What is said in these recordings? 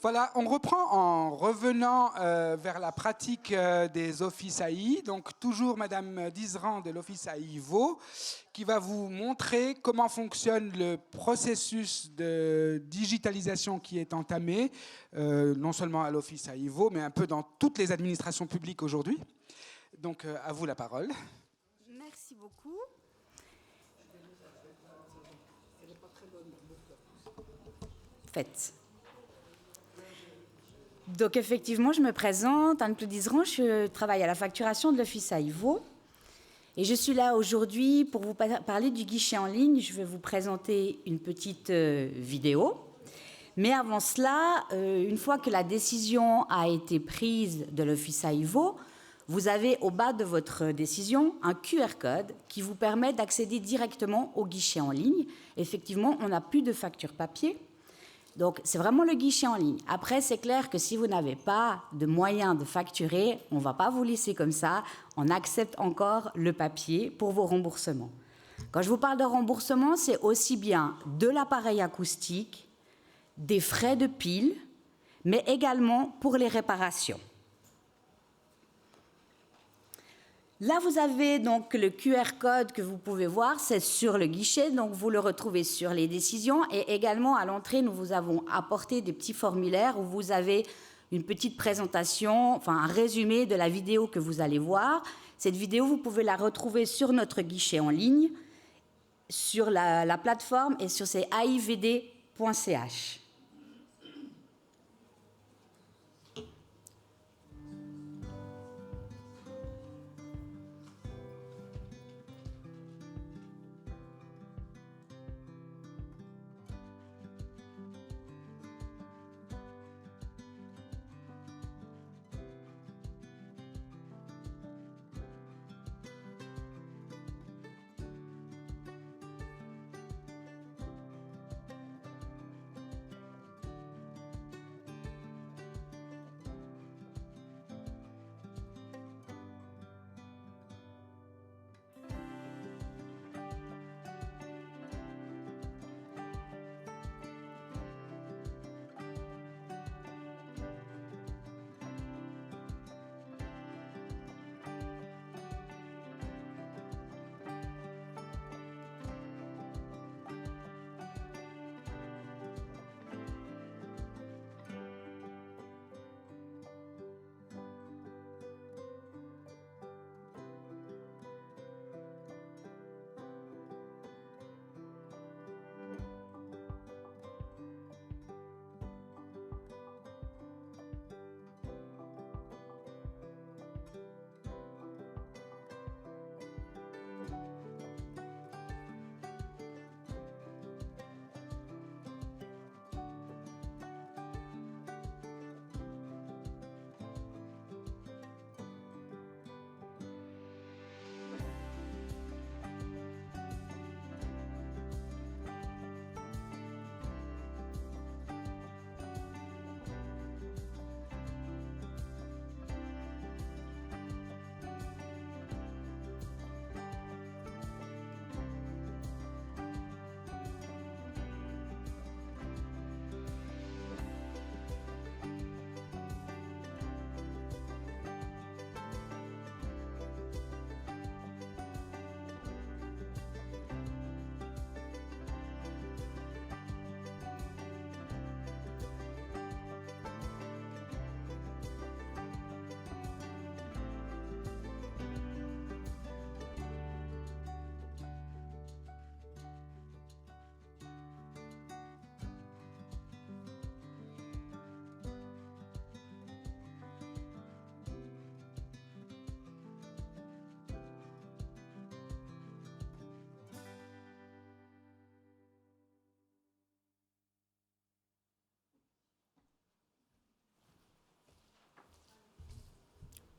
Voilà, on reprend en revenant vers la pratique des offices AI. Donc toujours Madame Dizran de l'Office AI Vaud qui va vous montrer comment fonctionne le processus de digitalisation qui est entamé, non seulement à l'Office AI Vaud, mais un peu dans toutes les administrations publiques aujourd'hui. Donc à vous la parole. Merci beaucoup. Faites. Donc effectivement, je me présente, Anne-Claude Dizran, je travaille à la facturation de l'Office AI Vaud. Et je suis là aujourd'hui pour vous parler du guichet en ligne. Je vais vous présenter une petite vidéo. Mais avant cela, une fois que la décision a été prise de l'Office AI Vaud, vous avez au bas de votre décision un QR code qui vous permet d'accéder directement au guichet en ligne. Effectivement, on n'a plus de facture papier. Donc, c'est vraiment le guichet en ligne. Après, c'est clair que si vous n'avez pas de moyen de facturer, on ne va pas vous laisser comme ça. On accepte encore le papier pour vos remboursements. Quand je vous parle de remboursement, c'est aussi bien de l'appareil acoustique, des frais de pile, mais également pour les réparations. Là, vous avez donc le QR code que vous pouvez voir, c'est sur le guichet, donc vous le retrouvez sur les décisions. Et également, à l'entrée, nous vous avons apporté des petits formulaires où vous avez une petite présentation, enfin un résumé de la vidéo que vous allez voir. Cette vidéo, vous pouvez la retrouver sur notre guichet en ligne, sur la plateforme et sur aivd.ch.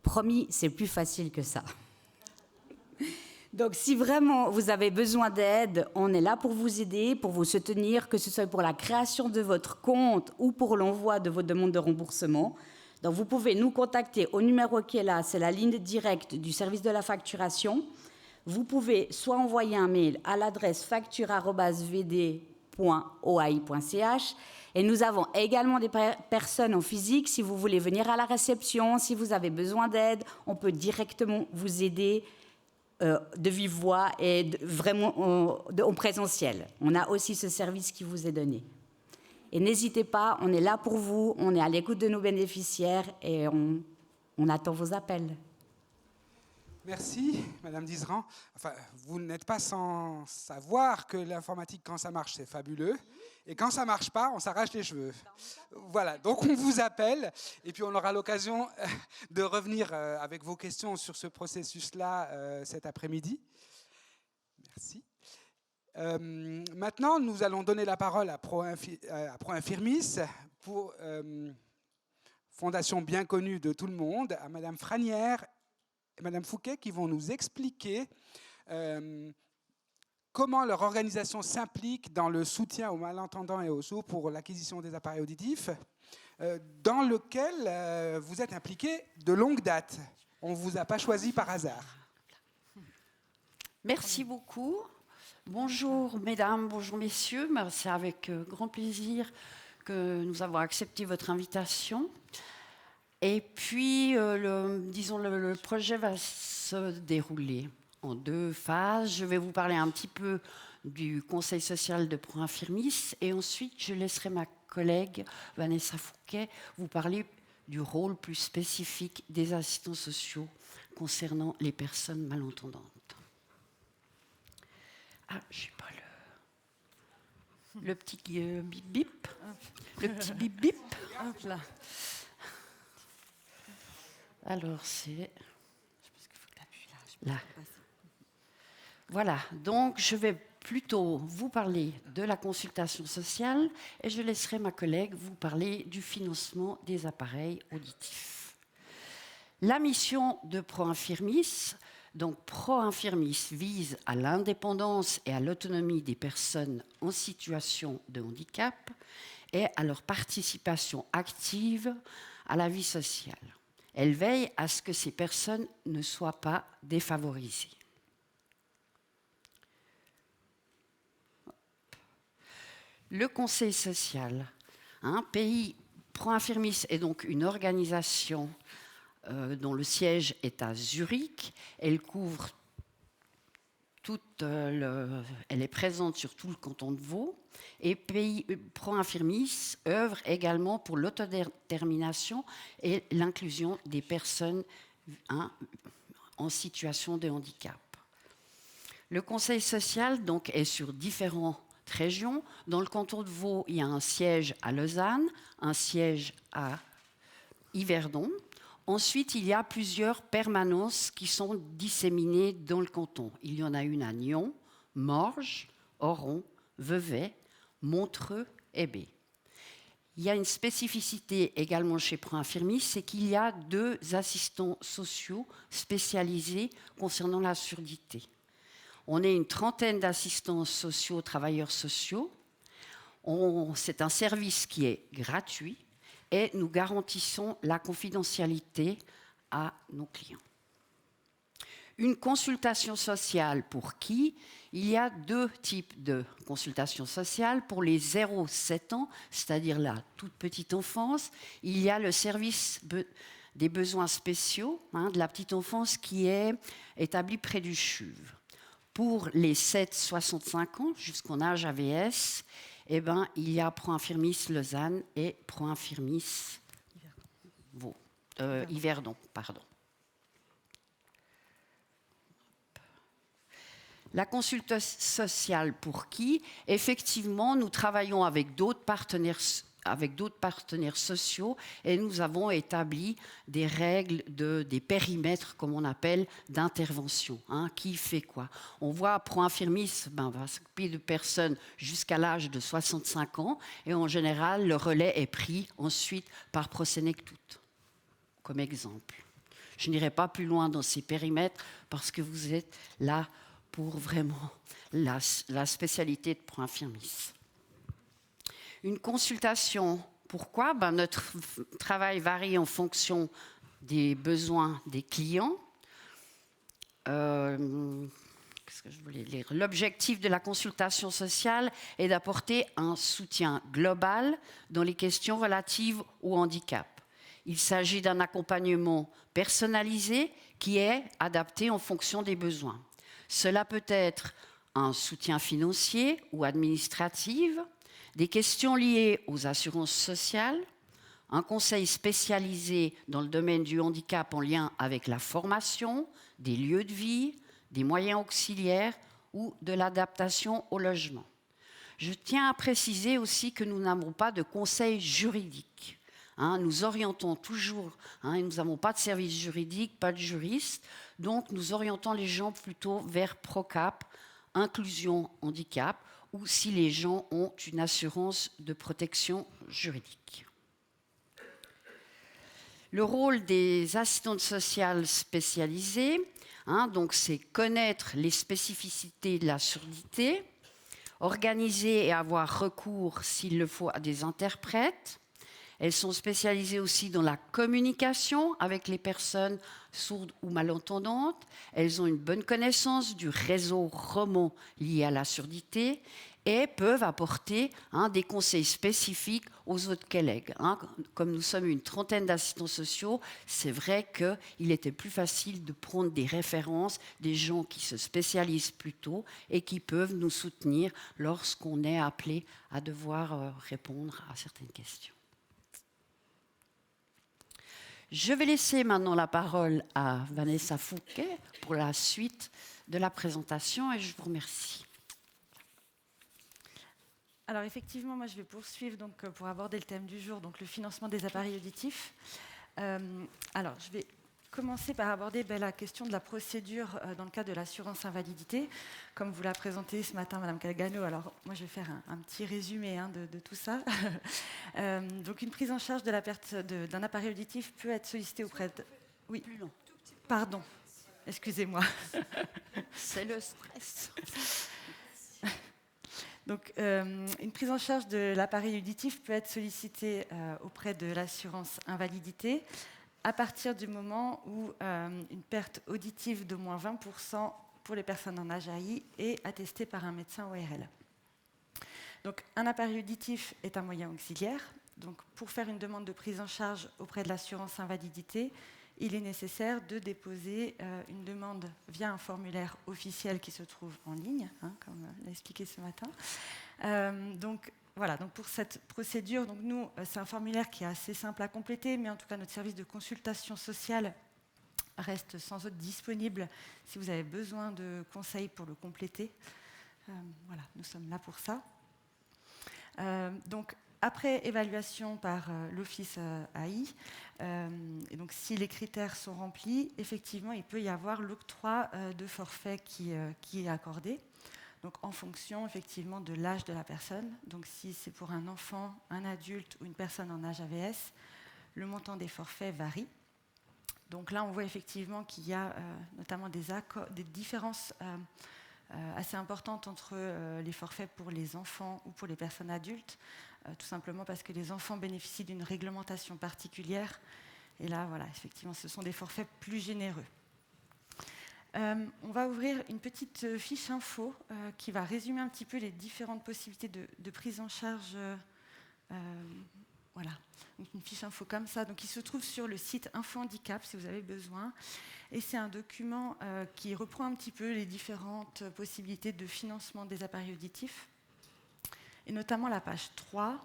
Promis, c'est plus facile que ça. Donc, si vraiment vous avez besoin d'aide, on est là pour vous aider, pour vous soutenir, que ce soit pour la création de votre compte ou pour l'envoi de vos demandes de remboursement. Donc, vous pouvez nous contacter au numéro qui est là, c'est la ligne directe du service de la facturation. Vous pouvez soit envoyer un mail à l'adresse facture@vd info@oai.ch. Et nous avons également des personnes en physique. Si vous voulez venir à la réception, si vous avez besoin d'aide, on peut directement vous aider de vive voix et vraiment en présentiel. On a aussi ce service qui vous est donné. Et n'hésitez pas, on est là pour vous, on est à l'écoute de nos bénéficiaires et on attend vos appels. Merci, Madame Dizran. Enfin, vous n'êtes pas sans savoir que l'informatique, quand ça marche, c'est fabuleux. Et quand ça ne marche pas, on s'arrache les cheveux. Voilà, donc on vous appelle. Et puis on aura l'occasion de revenir avec vos questions sur ce processus-là cet après-midi. Merci. Maintenant, nous allons donner la parole à ProInfirmis, pour fondation bien connue de tout le monde, à Madame Franière et Madame Fouquet, qui vont nous expliquer comment leur organisation s'implique dans le soutien aux malentendants et aux sourds pour l'acquisition des appareils auditifs, dans lequel vous êtes impliqués de longue date. On ne vous a pas choisi par hasard. Merci beaucoup. Bonjour mesdames, bonjour messieurs. C'est avec grand plaisir que nous avons accepté votre invitation. Et puis, le projet va se dérouler en 2 phases. Je vais vous parler un petit peu du Conseil social de ProInfirmis et ensuite, je laisserai ma collègue Vanessa Fouquet vous parler du rôle plus spécifique des assistants sociaux concernant les personnes malentendantes. Ah, je n'ai pas le petit bip-bip. Le petit bip-bip. Hop là. Alors, c'est... Là. Voilà, donc je vais plutôt vous parler de la consultation sociale et je laisserai ma collègue vous parler du financement des appareils auditifs. La mission de ProInfirmis, donc ProInfirmis vise à l'indépendance et à l'autonomie des personnes en situation de handicap et à leur participation active à la vie sociale. Elle veille à ce que ces personnes ne soient pas défavorisées. Le Conseil social, ProInfirmis est donc une organisation dont le siège est à Zurich. Elle couvre elle est présente sur tout le canton de Vaud. Et ProInfirmis œuvre également pour l'autodétermination et l'inclusion des personnes en situation de handicap. Le Conseil social donc, est sur différentes régions. Dans le canton de Vaud, il y a un siège à Lausanne, un siège à Yverdon. Ensuite, il y a plusieurs permanences qui sont disséminées dans le canton. Il y en a une à Nyon, Morges, Oron, Vevey, Montreux et B. Il y a une spécificité également chez ProInfirmis, c'est qu'il y a 2 assistants sociaux spécialisés concernant la surdité. On est une trentaine d'assistants sociaux, travailleurs sociaux. C'est un service qui est gratuit. Et nous garantissons la confidentialité à nos clients. Une consultation sociale pour qui? Il y a 2 types de consultations sociales. Pour les 0-7 ans, c'est-à-dire la toute petite enfance, il y a le service des besoins spéciaux de la petite enfance qui est établi près du CHUV. Pour les 7-65 ans, jusqu'en âge AVS, il y a ProInfirmis Lausanne et ProInfirmis Yverdon. La consultation sociale pour qui? Effectivement, nous travaillons avec d'autres partenaires sociaux et nous avons établi des règles, des périmètres, comme on appelle, d'intervention. Qui fait quoi? On voit ProInfirmis va s'occuper de personnes jusqu'à l'âge de 65 ans et en général, le relais est pris ensuite par Prosenectut, comme exemple. Je n'irai pas plus loin dans ces périmètres parce que vous êtes là pour vraiment la spécialité de ProInfirmis. Une consultation, pourquoi? Notre travail varie en fonction des besoins des clients. qu'est-ce que je voulais lire ? L'objectif de la consultation sociale est d'apporter un soutien global dans les questions relatives au handicap. Il s'agit d'un accompagnement personnalisé qui est adapté en fonction des besoins. Cela peut être un soutien financier ou administratif, des questions liées aux assurances sociales, un conseil spécialisé dans le domaine du handicap en lien avec la formation, des lieux de vie, des moyens auxiliaires ou de l'adaptation au logement. Je tiens à préciser aussi que nous n'avons pas de conseil juridique. Nous orientons toujours, nous n'avons pas de service juridique, pas de juriste, donc nous orientons les gens plutôt vers PROCAP, inclusion handicap, ou si les gens ont une assurance de protection juridique. Le rôle des assistantes sociales spécialisées, donc c'est connaître les spécificités de la surdité, organiser et avoir recours, s'il le faut, à des interprètes. Elles sont spécialisées aussi dans la communication avec les personnes sourdes ou malentendantes. Elles ont une bonne connaissance du réseau roman lié à la surdité et peuvent apporter des conseils spécifiques aux autres collègues. Comme nous sommes une trentaine d'assistants sociaux, c'est vrai qu'il était plus facile de prendre des références, des gens qui se spécialisent plus tôt et qui peuvent nous soutenir lorsqu'on est appelé à devoir répondre à certaines questions. Je vais laisser maintenant la parole à Vanessa Fouquet pour la suite de la présentation et je vous remercie. Alors effectivement, moi je vais poursuivre donc, pour aborder le thème du jour, donc le financement des appareils auditifs. Alors je vais commencer par aborder la question de la procédure dans le cadre de l'assurance invalidité. Comme vous l'a présenté ce matin Madame Calgano, alors moi je vais faire un petit résumé de tout ça. Donc une prise en charge de la perte d'un appareil auditif peut être sollicitée auprès de... Oui, Plus long. Pardon, excusez-moi. C'est le stress. Donc, une prise en charge de l'appareil auditif peut être sollicitée auprès de l'assurance invalidité à partir du moment où une perte auditive d'au moins 20% pour les personnes en âge AI est attestée par un médecin ORL. Donc, un appareil auditif est un moyen auxiliaire. Donc, pour faire une demande de prise en charge auprès de l'assurance invalidité, il est nécessaire de déposer une demande via un formulaire officiel qui se trouve en ligne, comme l'a expliqué ce matin. Donc pour cette procédure, nous, c'est un formulaire qui est assez simple à compléter, mais en tout cas notre service de consultation sociale reste sans doute disponible si vous avez besoin de conseils pour le compléter. Nous sommes là pour ça. Donc, après évaluation par l'Office AI, et donc si les critères sont remplis, effectivement, il peut y avoir l'octroi de forfait qui est accordé, donc en fonction effectivement de l'âge de la personne. Donc si c'est pour un enfant, un adulte ou une personne en âge AVS, le montant des forfaits varie. Donc là, on voit effectivement qu'il y a notamment des différences assez importantes entre les forfaits pour les enfants ou pour les personnes adultes, tout simplement parce que les enfants bénéficient d'une réglementation particulière. Et là, effectivement, ce sont des forfaits plus généreux. On va ouvrir une petite fiche info qui va résumer un petit peu les différentes possibilités de prise en charge. Donc une fiche info comme ça, qui se trouve sur le site Info Handicap si vous avez besoin. Et c'est un document qui reprend un petit peu les différentes possibilités de financement des appareils auditifs. Et notamment la page 3.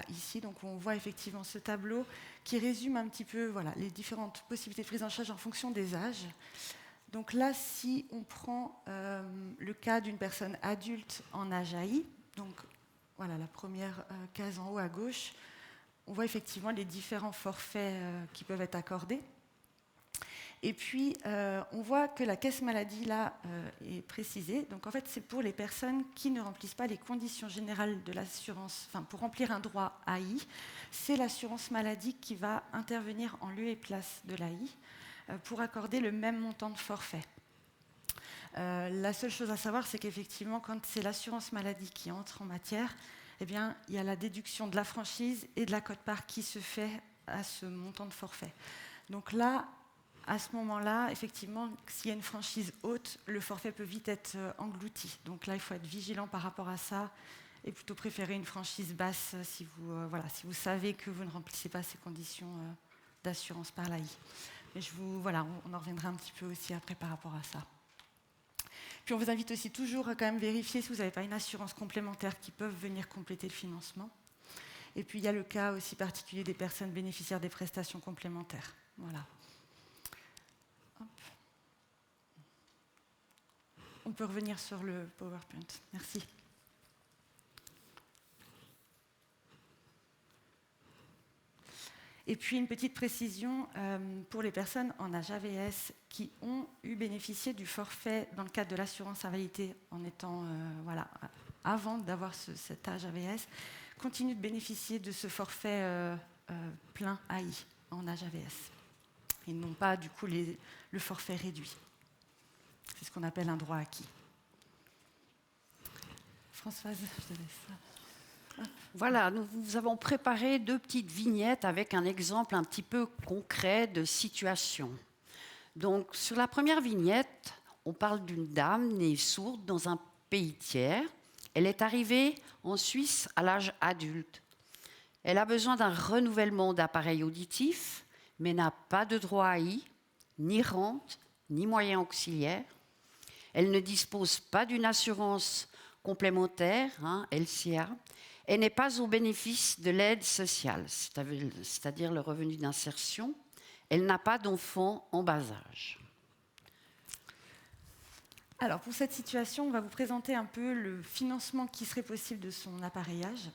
Ici, donc on voit effectivement ce tableau qui résume un petit peu les différentes possibilités de prise en charge en fonction des âges. Donc là, si on prend le cas d'une personne adulte en âge AI, donc la première case en haut à gauche, on voit effectivement les différents forfaits qui peuvent être accordés. Et puis, on voit que la caisse maladie, là, est précisée. Donc, en fait, c'est pour les personnes qui ne remplissent pas les conditions générales de l'assurance. Pour remplir un droit AI, c'est l'assurance maladie qui va intervenir en lieu et place de l'AI pour accorder le même montant de forfait. La seule chose à savoir, c'est qu'effectivement, quand c'est l'assurance maladie qui entre en matière, il y a la déduction de la franchise et de la quote-part qui se fait à ce montant de forfait. Donc là, à ce moment-là, effectivement, s'il y a une franchise haute, le forfait peut vite être englouti. Donc là, il faut être vigilant par rapport à ça et plutôt préférer une franchise basse si vous savez que vous ne remplissez pas ces conditions d'assurance par l'AI. Mais on en reviendra un petit peu aussi après par rapport à ça. Puis on vous invite aussi toujours à quand même vérifier si vous n'avez pas une assurance complémentaire qui peuvent venir compléter le financement. Et puis il y a le cas aussi particulier des personnes bénéficiaires des prestations complémentaires. Voilà. Hop. On peut revenir sur le PowerPoint. Merci. Et puis une petite précision pour les personnes en âge AVS qui ont eu bénéficié du forfait dans le cadre de l'assurance invalidité en étant avant d'avoir cet âge AVS, continuent de bénéficier de ce forfait plein AI en âge AVS. Ils n'ont pas du coup le forfait réduit. C'est ce qu'on appelle un droit acquis. Françoise, je te laisse. Voilà, nous avons préparé 2 petites vignettes avec un exemple un petit peu concret de situation. Donc, sur la première vignette, on parle d'une dame née sourde dans un pays tiers. Elle est arrivée en Suisse à l'âge adulte. Elle a besoin d'un renouvellement d'appareil auditif, mais n'a pas de droit à AI, ni rente, ni moyens auxiliaires. Elle ne dispose pas d'une assurance complémentaire, LCA, et n'est pas au bénéfice de l'aide sociale, c'est-à-dire le revenu d'insertion. Elle n'a pas d'enfant en bas âge. Alors, pour cette situation, on va vous présenter un peu le financement qui serait possible de son appareillage.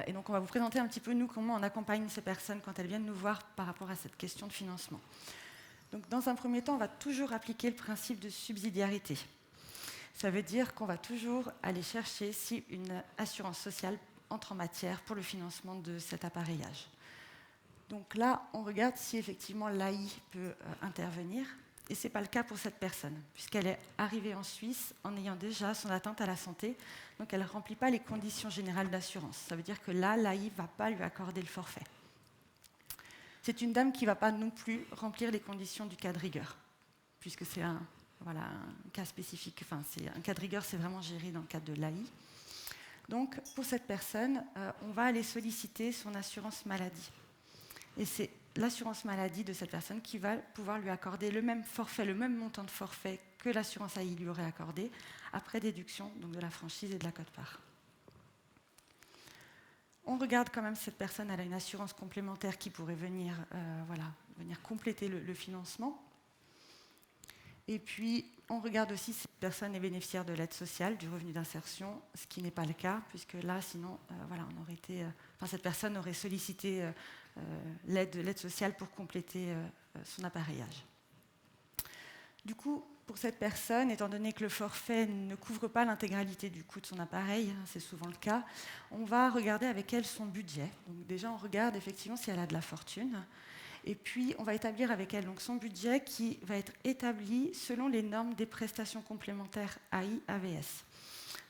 Et donc, on va vous présenter un petit peu, nous, comment on accompagne ces personnes quand elles viennent nous voir par rapport à cette question de financement. Donc, dans un premier temps, on va toujours appliquer le principe de subsidiarité. Ça veut dire qu'on va toujours aller chercher si une assurance sociale entre en matière pour le financement de cet appareillage. Donc là, on regarde si effectivement l'AI peut intervenir. Et ce n'est pas le cas pour cette personne, puisqu'elle est arrivée en Suisse en ayant déjà son atteinte à la santé. Donc elle ne remplit pas les conditions générales d'assurance. Ça veut dire que là, l'AI ne va pas lui accorder le forfait. C'est une dame qui ne va pas non plus remplir les conditions du cas de rigueur, puisque c'est un cas spécifique. Enfin, un cas de rigueur, c'est vraiment géré dans le cadre de l'AI. Donc, pour cette personne, on va aller solliciter son assurance maladie. Et c'est l'assurance maladie de cette personne qui va pouvoir lui accorder le même forfait, le même montant de forfait que l'assurance AI lui aurait accordé, après déduction donc de la franchise et de la quote-part. On regarde quand même si cette personne elle a une assurance complémentaire qui pourrait venir compléter le financement. Et puis, on regarde aussi si cette personne est bénéficiaire de l'aide sociale, du revenu d'insertion, ce qui n'est pas le cas, puisque là, sinon, cette personne aurait sollicité l'aide sociale pour compléter son appareillage. Du coup, pour cette personne, étant donné que le forfait ne couvre pas l'intégralité du coût de son appareil, c'est souvent le cas, on va regarder avec elle son budget. Donc déjà, on regarde effectivement si elle a de la fortune. Et puis, on va établir avec elle donc, son budget qui va être établi selon les normes des prestations complémentaires AI-AVS.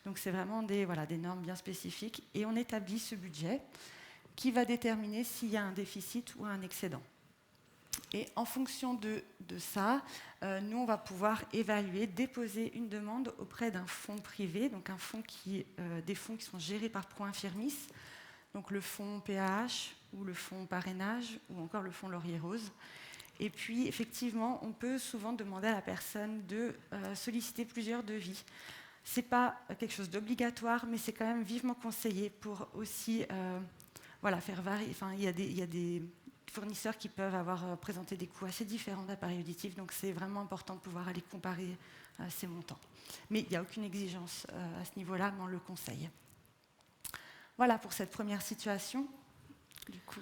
Donc, c'est vraiment des normes bien spécifiques. Et on établit ce budget qui va déterminer s'il y a un déficit ou un excédent. Et en fonction de ça, nous, on va pouvoir évaluer, déposer une demande auprès d'un fonds privé, donc des fonds qui sont gérés par ProInfirmis, donc le fonds PAH ou le fonds parrainage ou encore le fonds Laurier Rose. Et puis, effectivement, on peut souvent demander à la personne de solliciter plusieurs devis. Ce n'est pas quelque chose d'obligatoire, mais c'est quand même vivement conseillé pour aussi faire varier. Enfin, il y a des fournisseurs qui peuvent avoir présenté des coûts assez différents d'appareils auditifs, donc c'est vraiment important de pouvoir aller comparer ces montants. Mais il n'y a aucune exigence à ce niveau-là, mais on le conseille. Voilà pour cette première situation. Du coup.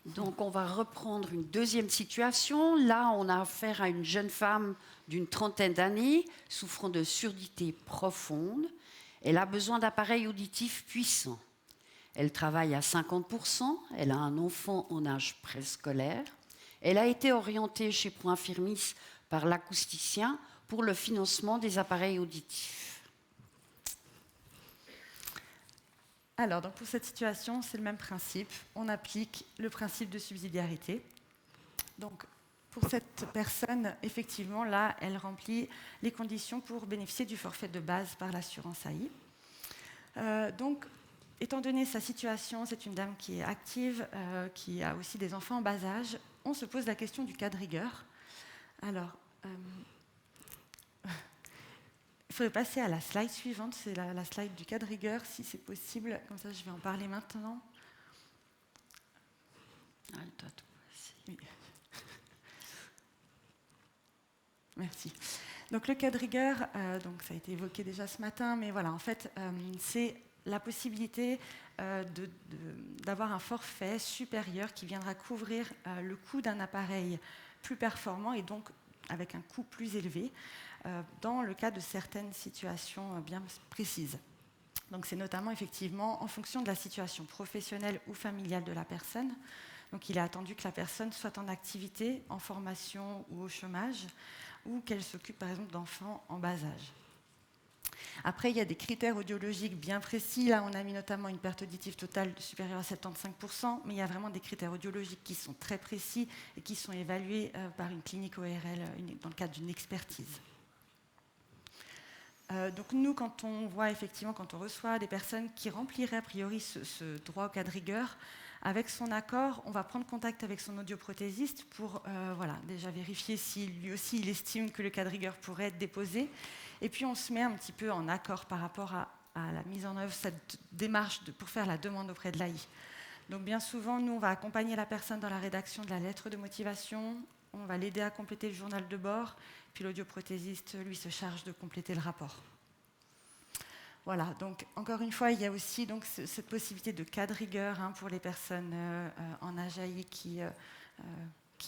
Donc, on va reprendre une deuxième situation. Là, on a affaire à une jeune femme d'une trentaine d'années, souffrant de surdité profonde. Elle a besoin d'appareils auditifs puissants. Elle travaille à 50%, elle a un enfant en âge préscolaire. Elle a été orientée chez ProInfirmis par l'acousticien pour le financement des appareils auditifs. Alors, donc pour cette situation, c'est le même principe. On applique le principe de subsidiarité. Donc, pour cette personne, effectivement, là, elle remplit les conditions pour bénéficier du forfait de base par l'assurance AI. Donc, étant donné sa situation, c'est une dame qui est active, qui a aussi des enfants en bas âge, on se pose la question du cas de rigueur. Alors, il faudrait passer à la slide suivante, c'est la slide du cas de rigueur, si c'est possible. Comme ça, je vais en parler maintenant. Ah, elle doit tout passer. Oui. Merci. Donc le cas de rigueur, donc ça a été évoqué déjà ce matin, mais voilà, en fait, c'est la possibilité d'avoir un forfait supérieur qui viendra couvrir le coût d'un appareil plus performant et donc avec un coût plus élevé dans le cas de certaines situations bien précises. Donc c'est notamment effectivement en fonction de la situation professionnelle ou familiale de la personne. Donc il est attendu que la personne soit en activité, en formation ou au chômage, ou qu'elle s'occupe par exemple d'enfants en bas âge. Après, il y a des critères audiologiques bien précis. Là, on a mis notamment une perte auditive totale supérieure à 75%, mais il y a vraiment des critères audiologiques qui sont très précis et qui sont évalués par une clinique ORL dans le cadre d'une expertise. Donc nous, quand on voit effectivement, quand on reçoit des personnes qui rempliraient a priori ce droit au cas de rigueur, avec son accord, on va prendre contact avec son audioprothésiste pour déjà vérifier si lui aussi il estime que le cas de rigueur pourrait être déposé. Et puis on se met un petit peu en accord par rapport à la mise en œuvre, cette démarche pour faire la demande auprès de l'AI. Donc bien souvent, nous, on va accompagner la personne dans la rédaction de la lettre de motivation, on va l'aider à compléter le journal de bord, puis l'audioprothésiste, lui, se charge de compléter le rapport. Voilà, donc encore une fois, il y a aussi donc, cette possibilité de cas de rigueur pour les personnes en âge AI qui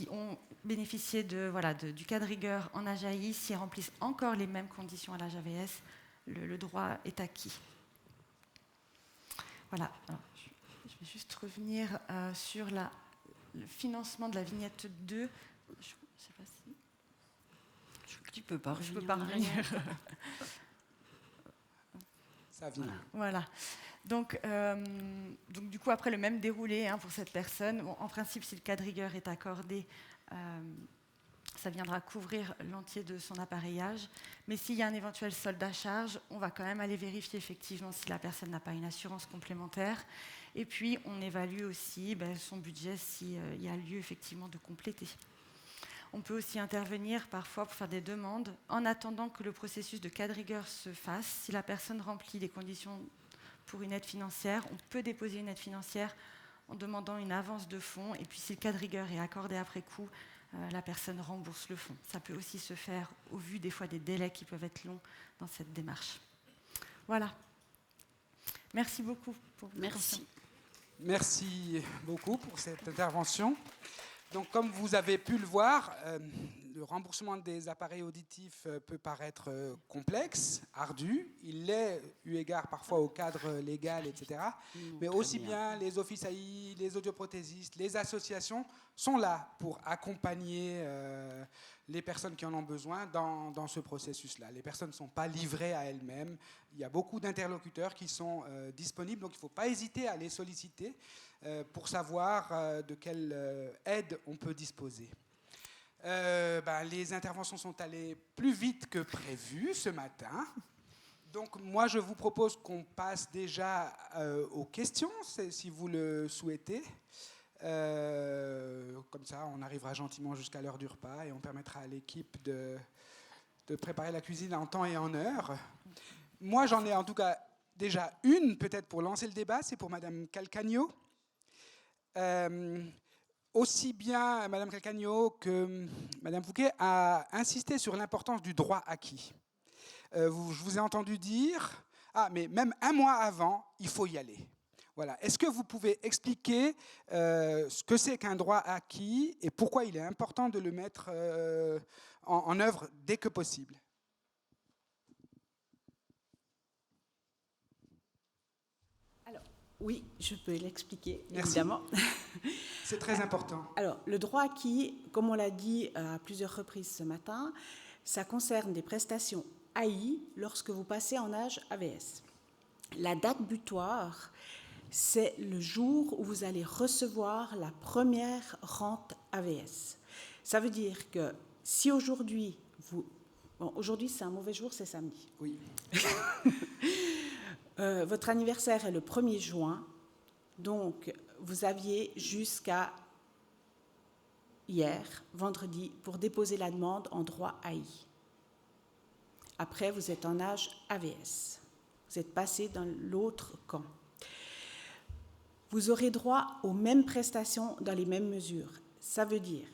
ont bénéficié du cas de rigueur en âge AI. S'ils remplissent encore les mêmes conditions à l'âge AVS, le droit est acquis. Voilà, alors, je vais juste revenir sur le financement de la vignette 2. Je ne sais pas si... Tu peux pas revenir. Je peux pas revenir. Ça vient. Voilà. Donc, du coup, après le même déroulé pour cette personne, bon, en principe, si le cas de rigueur est accordé, ça viendra couvrir l'entier de son appareillage. Mais s'il y a un éventuel solde à charge, on va quand même aller vérifier effectivement si la personne n'a pas une assurance complémentaire. Et puis, on évalue aussi son budget s'il y a lieu effectivement de compléter. On peut aussi intervenir parfois pour faire des demandes en attendant que le processus de cas de rigueur se fasse. Si la personne remplit les conditions pour une aide financière, on peut déposer une aide financière en demandant une avance de fonds. Et puis si le cas de rigueur est accordé après coup, la personne rembourse le fonds. Ça peut aussi se faire au vu des fois des délais qui peuvent être longs dans cette démarche. Voilà. Merci beaucoup pour votre attention. Merci beaucoup pour cette intervention. Donc, comme vous avez pu le voir, le remboursement des appareils auditifs peut paraître complexe, ardu. Il l'est, eu égard parfois au cadre légal, etc. Mais aussi bien les offices AI, les audioprothésistes, les associations sont là pour accompagner les personnes qui en ont besoin dans ce processus-là. Les personnes ne sont pas livrées à elles-mêmes. Il y a beaucoup d'interlocuteurs qui sont disponibles, donc il ne faut pas hésiter à les solliciter pour savoir de quelle aide on peut disposer. Les interventions sont allées plus vite que prévu ce matin. Donc moi, je vous propose qu'on passe déjà aux questions, si vous le souhaitez. Comme ça, on arrivera gentiment jusqu'à l'heure du repas et on permettra à l'équipe de préparer la cuisine en temps et en heure. Moi, j'en ai en tout cas déjà une, peut-être pour lancer le débat, c'est pour Madame Calcagno. Aussi bien Mme Calcagno que Mme Fouquet a insisté sur l'importance du droit acquis. Je vous ai entendu dire « mais même un mois avant, il faut y aller ». Voilà. Est-ce que vous pouvez expliquer ce que c'est qu'un droit acquis et pourquoi il est important de le mettre en œuvre dès que possible ? Oui, je peux l'expliquer, Merci. évidemment. C'est très important. Alors, le droit acquis, comme on l'a dit à plusieurs reprises ce matin, ça concerne des prestations AI lorsque vous passez en âge AVS. La date butoir, c'est le jour où vous allez recevoir la première rente AVS. Ça veut dire que si aujourd'hui, bon, aujourd'hui c'est un mauvais jour, c'est samedi. Oui. Votre anniversaire est le 1er juin, donc vous aviez jusqu'à hier, vendredi, pour déposer la demande en droit AI. Après, vous êtes en âge AVS. Vous êtes passé dans l'autre camp. Vous aurez droit aux mêmes prestations dans les mêmes mesures. Ça veut dire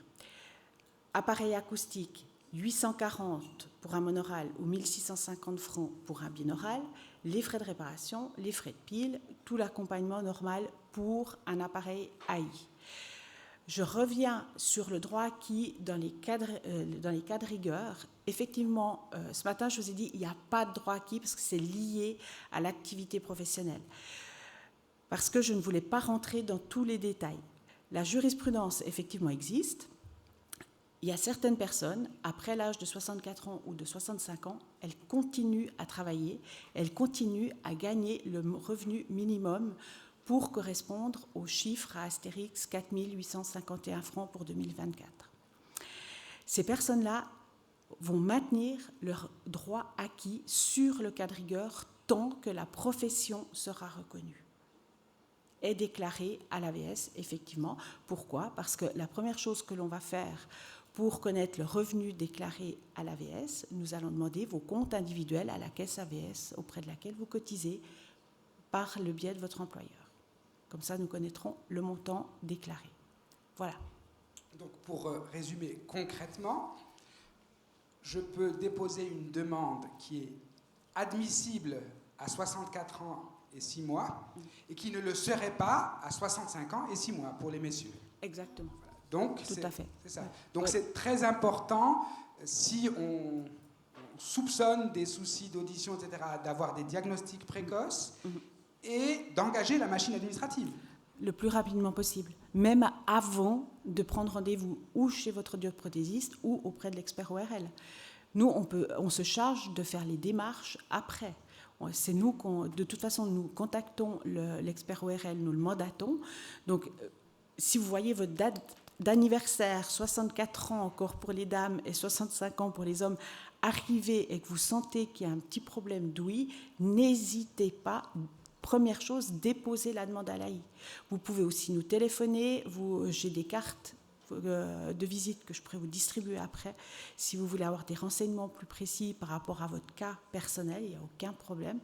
appareil acoustique, 840 pour un monoral ou 1650 francs pour un binaural, les frais de réparation, les frais de pile, tout l'accompagnement normal pour un appareil AI. Je reviens sur le droit acquis dans les cas de rigueur. Effectivement, ce matin, je vous ai dit qu'il n'y a pas de droit acquis parce que c'est lié à l'activité professionnelle. Parce que je ne voulais pas rentrer dans tous les détails. La jurisprudence, effectivement, existe. Il y a certaines personnes, après l'âge de 64 ans ou de 65 ans, elles continuent à travailler, elles continuent à gagner le revenu minimum pour correspondre aux chiffres à Astérix 4 851 francs pour 2024. Ces personnes-là vont maintenir leur droit acquis sur le cas de rigueur tant que la profession sera reconnue. Est déclarée à l'AVS, effectivement. Pourquoi ? Parce que la première chose que l'on va faire pour connaître le revenu déclaré à l'AVS, nous allons demander vos comptes individuels à la caisse AVS auprès de laquelle vous cotisez par le biais de votre employeur. Comme ça, nous connaîtrons le montant déclaré. Voilà. Donc, pour résumer concrètement, je peux déposer une demande qui est admissible à 64 ans et 6 mois et qui ne le serait pas à 65 ans et 6 mois pour les messieurs. Exactement. Voilà. Donc, tout à fait. C'est ça. Donc, c'est très important, si on soupçonne des soucis d'audition, etc., d'avoir des diagnostics précoces et d'engager la machine administrative. Le plus rapidement possible, même avant de prendre rendez-vous ou chez votre audioprothésiste ou auprès de l'expert ORL. Nous, on se charge de faire les démarches après. C'est nous, de toute façon, nous contactons l'expert ORL, nous le mandatons. Donc, si vous voyez votre date d'anniversaire, 64 ans encore pour les dames et 65 ans pour les hommes, arriver et que vous sentez qu'il y a un petit problème d'ouïe, n'hésitez pas. Première chose, déposez la demande à l'AI. Vous pouvez aussi nous téléphoner. J'ai des cartes de visite que je pourrais vous distribuer après. Si vous voulez avoir des renseignements plus précis par rapport à votre cas personnel, il n'y a aucun problème.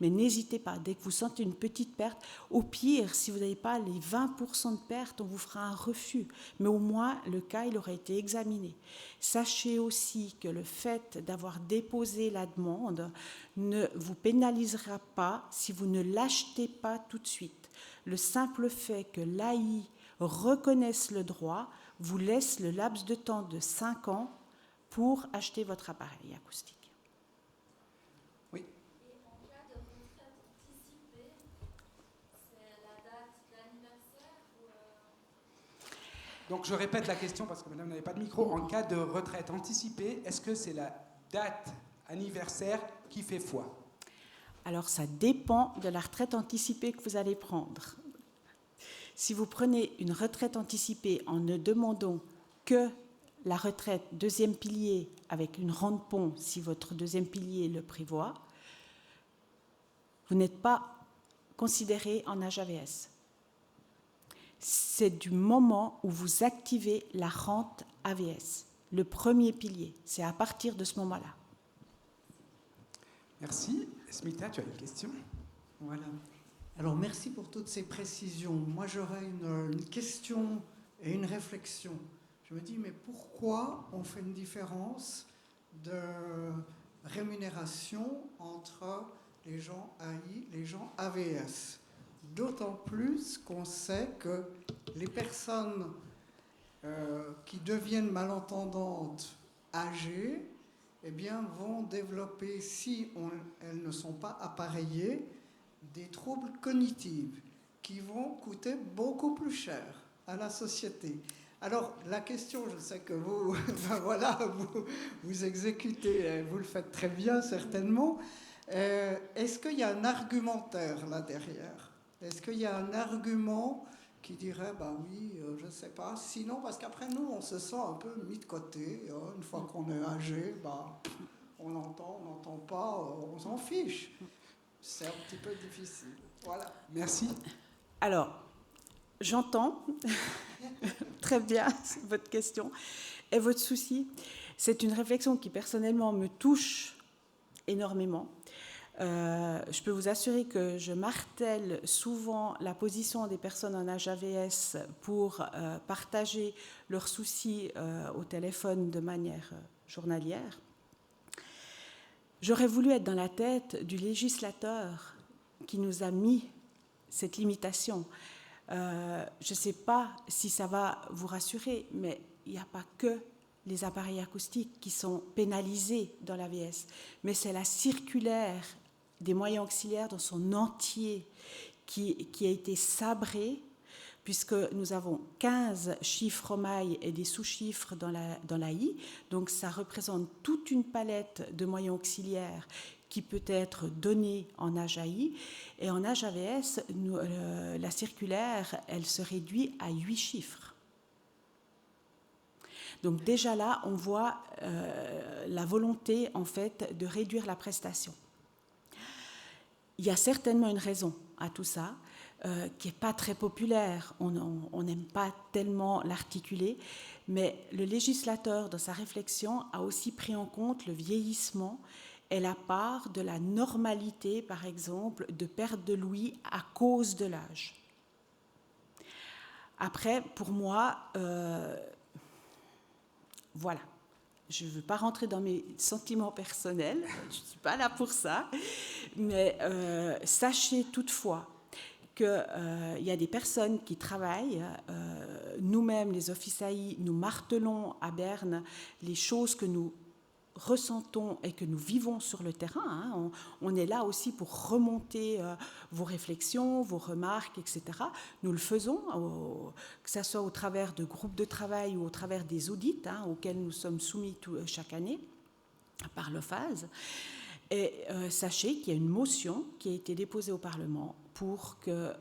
Mais n'hésitez pas, dès que vous sentez une petite perte, au pire, si vous n'avez pas les 20% de perte, on vous fera un refus. Mais au moins, le cas, il aura été examiné. Sachez aussi que le fait d'avoir déposé la demande ne vous pénalisera pas si vous ne l'achetez pas tout de suite. Le simple fait que l'AI reconnaisse le droit vous laisse le laps de temps de 5 ans pour acheter votre appareil acoustique. Oui. Et en cas de retraite anticipée, c'est la date d'anniversaire ou Donc je répète la question parce que madame n'avait pas de micro. En cas de retraite anticipée, est-ce que c'est la date anniversaire qui fait foi ? Alors ça dépend de la retraite anticipée que vous allez prendre. Si vous prenez une retraite anticipée en ne demandant que la retraite deuxième pilier avec une rente pont, si votre deuxième pilier le prévoit, vous n'êtes pas considéré en âge AVS. C'est du moment où vous activez la rente AVS, le premier pilier. C'est à partir de ce moment-là. Merci. Smita, tu as une question ? Voilà. Alors, merci pour toutes ces précisions. Moi, j'aurais une question et une réflexion. Je me dis, mais pourquoi on fait une différence de rémunération entre les gens AI, les gens AVS ? D'autant plus qu'on sait que les personnes qui deviennent malentendantes âgées, eh bien, vont développer, si elles ne sont pas appareillées, des troubles cognitifs qui vont coûter beaucoup plus cher à la société. Alors, la question, je sais que vous, vous exécutez, vous le faites très bien certainement. Est-ce qu'il y a un argumentaire là derrière ? Est-ce qu'il y a un argument qui dirait, bah oui, je ne sais pas. Sinon, parce qu'après nous, on se sent un peu mis de côté. Une fois qu'on est âgé, bah, on entend, on n'entend pas, on s'en fiche. C'est un petit peu difficile. Voilà. Merci. Alors, j'entends très bien votre question et votre souci. C'est une réflexion qui personnellement me touche énormément. Je peux vous assurer que je martèle souvent la position des personnes en âge AVS pour partager leurs soucis au téléphone de manière journalière. J'aurais voulu être dans la tête du législateur qui nous a mis cette limitation. Je ne sais pas si ça va vous rassurer, mais il n'y a pas que les appareils acoustiques qui sont pénalisés dans l'AVS, mais c'est la circulaire des moyens auxiliaires dans son entier qui a été sabrée, puisque nous avons 15 chiffres mailles et des sous-chiffres dans l'AI, donc ça représente toute une palette de moyens auxiliaires qui peut être donnée en âge AI, et en âge AVS, la circulaire, elle se réduit à 8 chiffres. Donc déjà là, on voit la volonté en fait de réduire la prestation. Il y a certainement une raison à tout ça, qui n'est pas très populaire. On n'aime pas tellement l'articuler, mais le législateur, dans sa réflexion, a aussi pris en compte le vieillissement et la part de la normalité, par exemple, de perte de l'ouïe à cause de l'âge. Après, pour moi, voilà. Je ne veux pas rentrer dans mes sentiments personnels, je ne suis pas là pour ça, mais sachez toutefois qu'il y a des personnes qui travaillent. Nous-mêmes, les Office AI, nous martelons à Berne les choses que nous ressentons et que nous vivons sur le terrain. Hein. On est là aussi pour remonter vos réflexions, vos remarques, etc. Nous le faisons, que ce soit au travers de groupes de travail ou au travers des audits auxquels nous sommes soumis chaque année par l'OFAS. Et sachez qu'il y a une motion qui a été déposée au Parlement pour que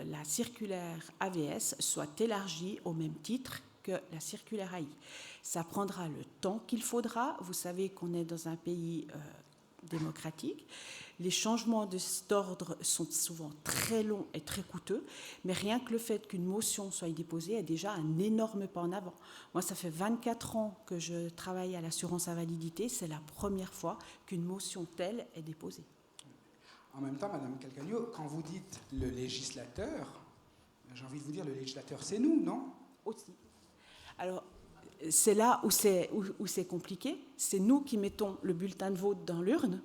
la circulaire AVS soit élargie au même titre que la circulaire AI. Ça prendra le temps qu'il faudra. Vous savez qu'on est dans un pays démocratique. Les changements de cet ordre sont souvent très longs et très coûteux, mais rien que le fait qu'une motion soit déposée est déjà un énorme pas en avant. Moi, ça fait 24 ans que je travaille à l'assurance invalidité. C'est la première fois qu'une motion telle est déposée. En même temps, Madame Calcagno, quand vous dites le législateur, j'ai envie de vous dire le législateur, c'est nous, non ? Aussi. Alors, c'est là où c'est compliqué. C'est nous qui mettons le bulletin de vote dans l'urne.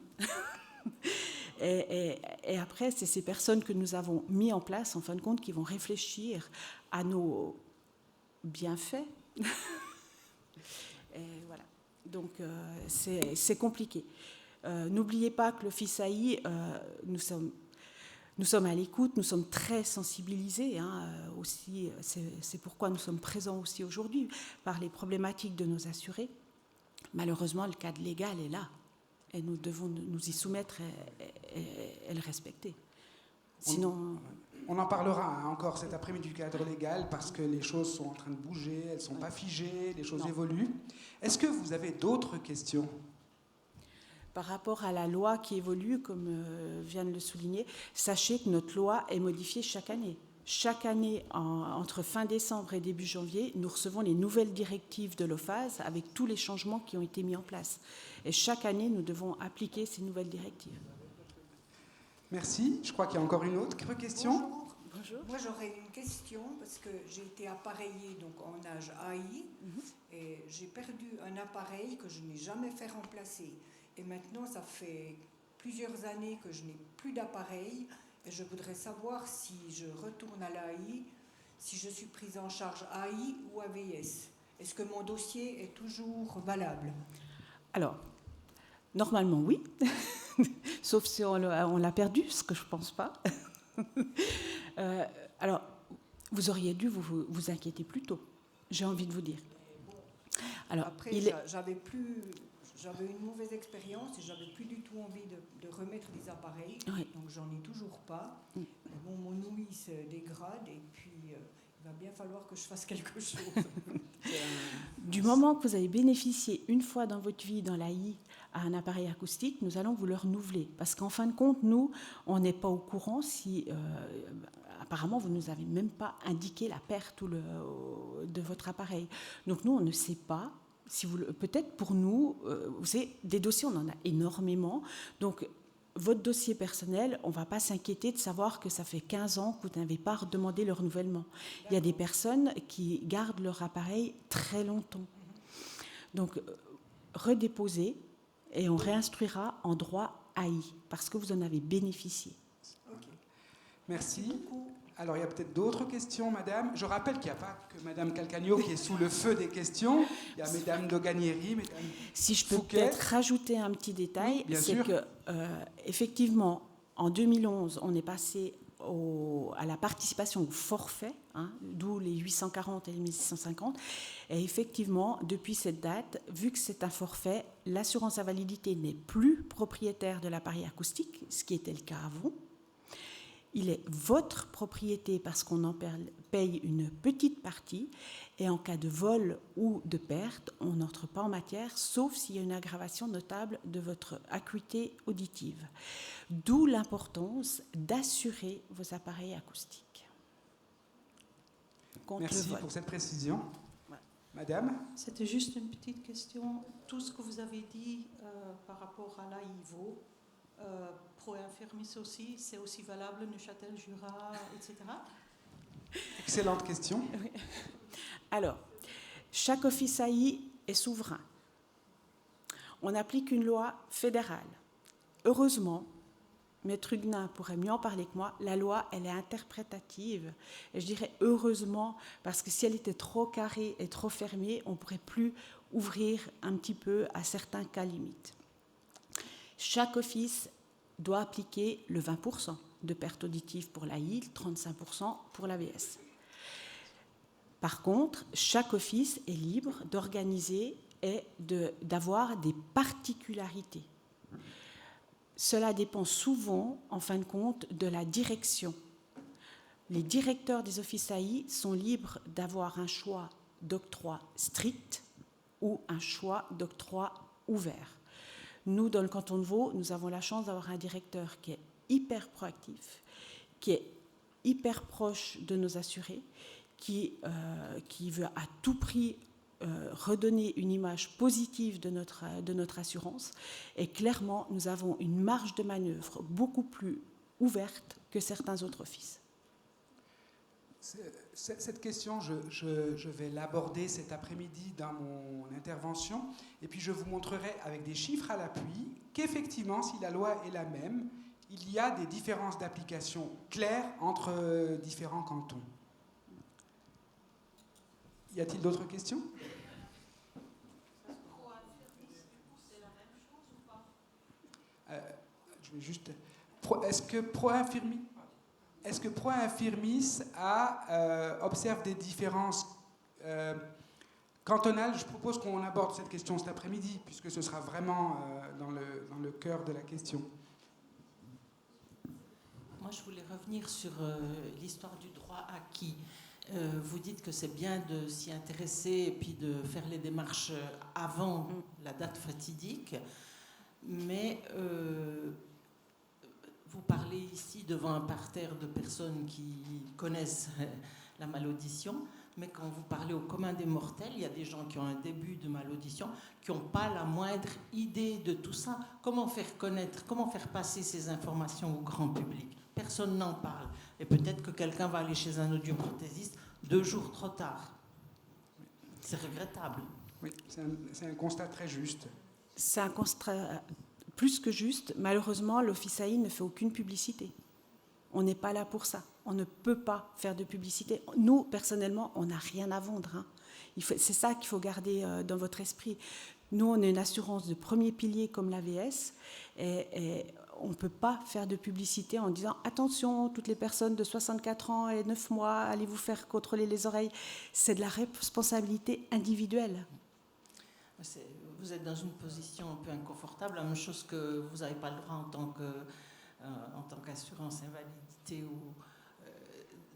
et après, c'est ces personnes que nous avons mis en place, en fin de compte, qui vont réfléchir à nos bienfaits. Et voilà. Donc, c'est compliqué. N'oubliez pas que l'Office AI, nous sommes à l'écoute, nous sommes très sensibilisés aussi. C'est pourquoi nous sommes présents aussi aujourd'hui par les problématiques de nos assurés. Malheureusement, le cadre légal est là et nous devons nous y soumettre et le respecter. Sinon, on en parlera encore cet après-midi du cadre légal parce que les choses sont en train de bouger, elles ne sont pas figées, les choses évoluent. Est-ce que vous avez d'autres questions ? Par rapport à la loi qui évolue, comme vient de le souligner, sachez que notre loi est modifiée chaque année. Chaque année, entre fin décembre et début janvier, nous recevons les nouvelles directives de l'OFAS avec tous les changements qui ont été mis en place. Et chaque année, nous devons appliquer ces nouvelles directives. Merci. Je crois qu'il y a encore une autre question. Bonjour. Moi, j'aurais une question parce que j'ai été appareillée donc, en âge AI et j'ai perdu un appareil que je n'ai jamais fait remplacer. Et maintenant, ça fait plusieurs années que je n'ai plus d'appareil et je voudrais savoir si je retourne à l'AI, si je suis prise en charge AI ou AVS. Est-ce que mon dossier est toujours valable ? Alors, normalement, oui. Sauf si on l'a perdu, ce que je ne pense pas. Alors, vous auriez dû vous inquiéter plus tôt, j'ai envie de vous dire. Alors, après, j'avais une mauvaise expérience et j'avais plus du tout envie de remettre des appareils, donc j'en ai toujours pas. Bon, mon ouïe se dégrade et puis va bien falloir que je fasse quelque chose. Du moment que vous avez bénéficié une fois dans votre vie, dans l'AI, à un appareil acoustique, nous allons vous le renouveler. Parce qu'en fin de compte, nous, on n'est pas au courant si... apparemment, vous ne nous avez même pas indiqué la perte de votre appareil. Donc nous, on ne sait pas. Si peut-être pour nous, vous savez, des dossiers, on en a énormément. Donc, votre dossier personnel, on ne va pas s'inquiéter de savoir que ça fait 15 ans que vous n'avez pas redemandé le renouvellement. Il y a des personnes qui gardent leur appareil très longtemps. Donc, redéposez et on réinstruira en droit AI parce que vous en avez bénéficié. Okay. Merci. Alors, il y a peut-être d'autres questions, madame. Je rappelle qu'il n'y a pas que madame Calcagno qui est sous le feu des questions. Il y a mesdames Doganieri, mesdames Si je peux Fouquet. peut-être rajouter un petit détail, Oui, c'est que, effectivement, en 2011, on est passé à la participation au forfait, hein, d'où les 840 et les 1650. Et effectivement, depuis cette date, vu que c'est un forfait, l'assurance invalidité n'est plus propriétaire de l'appareil acoustique, ce qui était le cas avant. Il est votre propriété parce qu'on en paye une petite partie et en cas de vol ou de perte, on n'entre pas en matière, sauf s'il y a une aggravation notable de votre acuité auditive. D'où l'importance d'assurer vos appareils acoustiques. Merci pour cette précision. Madame ? C'était juste une petite question. Tout ce que vous avez dit par rapport à l'AIVO, Pro Infirmis aussi, c'est aussi valable Neuchâtel, Jura, etc. Excellente question. Alors, chaque office AI est souverain. On applique une loi fédérale. Heureusement, Maître Huguenin pourrait mieux en parler que moi, la loi, elle est interprétative. Et je dirais heureusement, parce que si elle était trop carrée et trop fermée, on ne pourrait plus ouvrir un petit peu à certains cas limites. Chaque office doit appliquer le 20% de perte auditive pour l'AI, 35% pour l'AVS. Par contre, chaque office est libre d'organiser et d'avoir des particularités. Cela dépend souvent, en fin de compte, de la direction. Les directeurs des offices AI sont libres d'avoir un choix d'octroi strict ou un choix d'octroi ouvert. Nous, dans le canton de Vaud, nous avons la chance d'avoir un directeur qui est hyper proactif, qui est hyper proche de nos assurés, qui veut à tout prix redonner une image positive de notre assurance. Et clairement, nous avons une marge de manœuvre beaucoup plus ouverte que certains autres offices. Cette question, je vais l'aborder cet après-midi dans mon intervention. Et puis, je vous montrerai avec des chiffres à l'appui qu'effectivement, si la loi est la même, il y a des différences d'application claires entre différents cantons. Y a-t-il d'autres questions ? Je vais juste... Est-ce que Pro Infirmis observe des différences cantonales ? Je propose qu'on aborde cette question cet après-midi, puisque ce sera vraiment dans le cœur de la question. Moi, je voulais revenir sur l'histoire du droit acquis. Vous dites que c'est bien de s'y intéresser et puis de faire les démarches avant la date fatidique, mais vous parlez ici devant un parterre de personnes qui connaissent la malaudition, mais quand vous parlez au commun des mortels, il y a des gens qui ont un début de malaudition, qui n'ont pas la moindre idée de tout ça. Comment faire connaître, comment faire passer ces informations au grand public ? Personne n'en parle. Et peut-être que quelqu'un va aller chez un audioprothésiste 2 jours trop tard. C'est regrettable. Oui, c'est un constat très juste. C'est un constat plus que juste. Malheureusement, l'Office AI ne fait aucune publicité. On n'est pas là pour ça. On ne peut pas faire de publicité. Nous, personnellement, on n'a rien à vendre. Hein. C'est ça qu'il faut garder dans votre esprit. Nous, on est une assurance de premier pilier comme l'AVS et on ne peut pas faire de publicité en disant « Attention, toutes les personnes de 64 ans et 9 mois, allez vous faire contrôler les oreilles ». C'est de la responsabilité individuelle. Vous êtes dans une position un peu inconfortable, la même chose que vous n'avez pas le droit en tant qu'assurance invalidité ou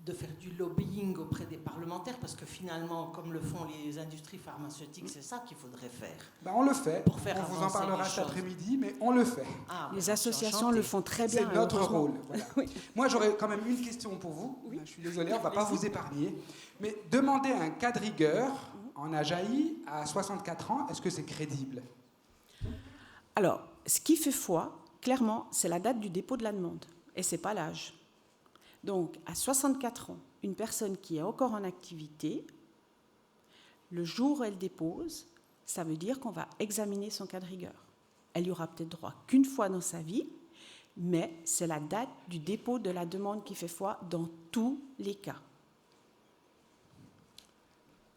de faire du lobbying auprès des parlementaires, parce que finalement, comme le font les industries pharmaceutiques, c'est ça qu'il faudrait faire. Ben, on le fait. Pour faire On vous en avancer parlera les cet choses. après-midi, mais on le fait. Ah, Les je suis associations enchantée. le font très bien. C'est notre heureusement. rôle. Voilà. Moi, j'aurais quand même une question pour vous. Je suis désolé, on ne va pas vous épargner. Mais demander un cas de rigueur en Ajaï à 64 ans, est-ce que c'est crédible? Alors, ce qui fait foi, clairement, c'est la date du dépôt de la demande, et ce n'est pas l'âge. Donc, à 64 ans, une personne qui est encore en activité, le jour où elle dépose, ça veut dire qu'on va examiner son cas de rigueur. Elle y aura peut-être droit qu'une fois dans sa vie, mais c'est la date du dépôt de la demande qui fait foi dans tous les cas.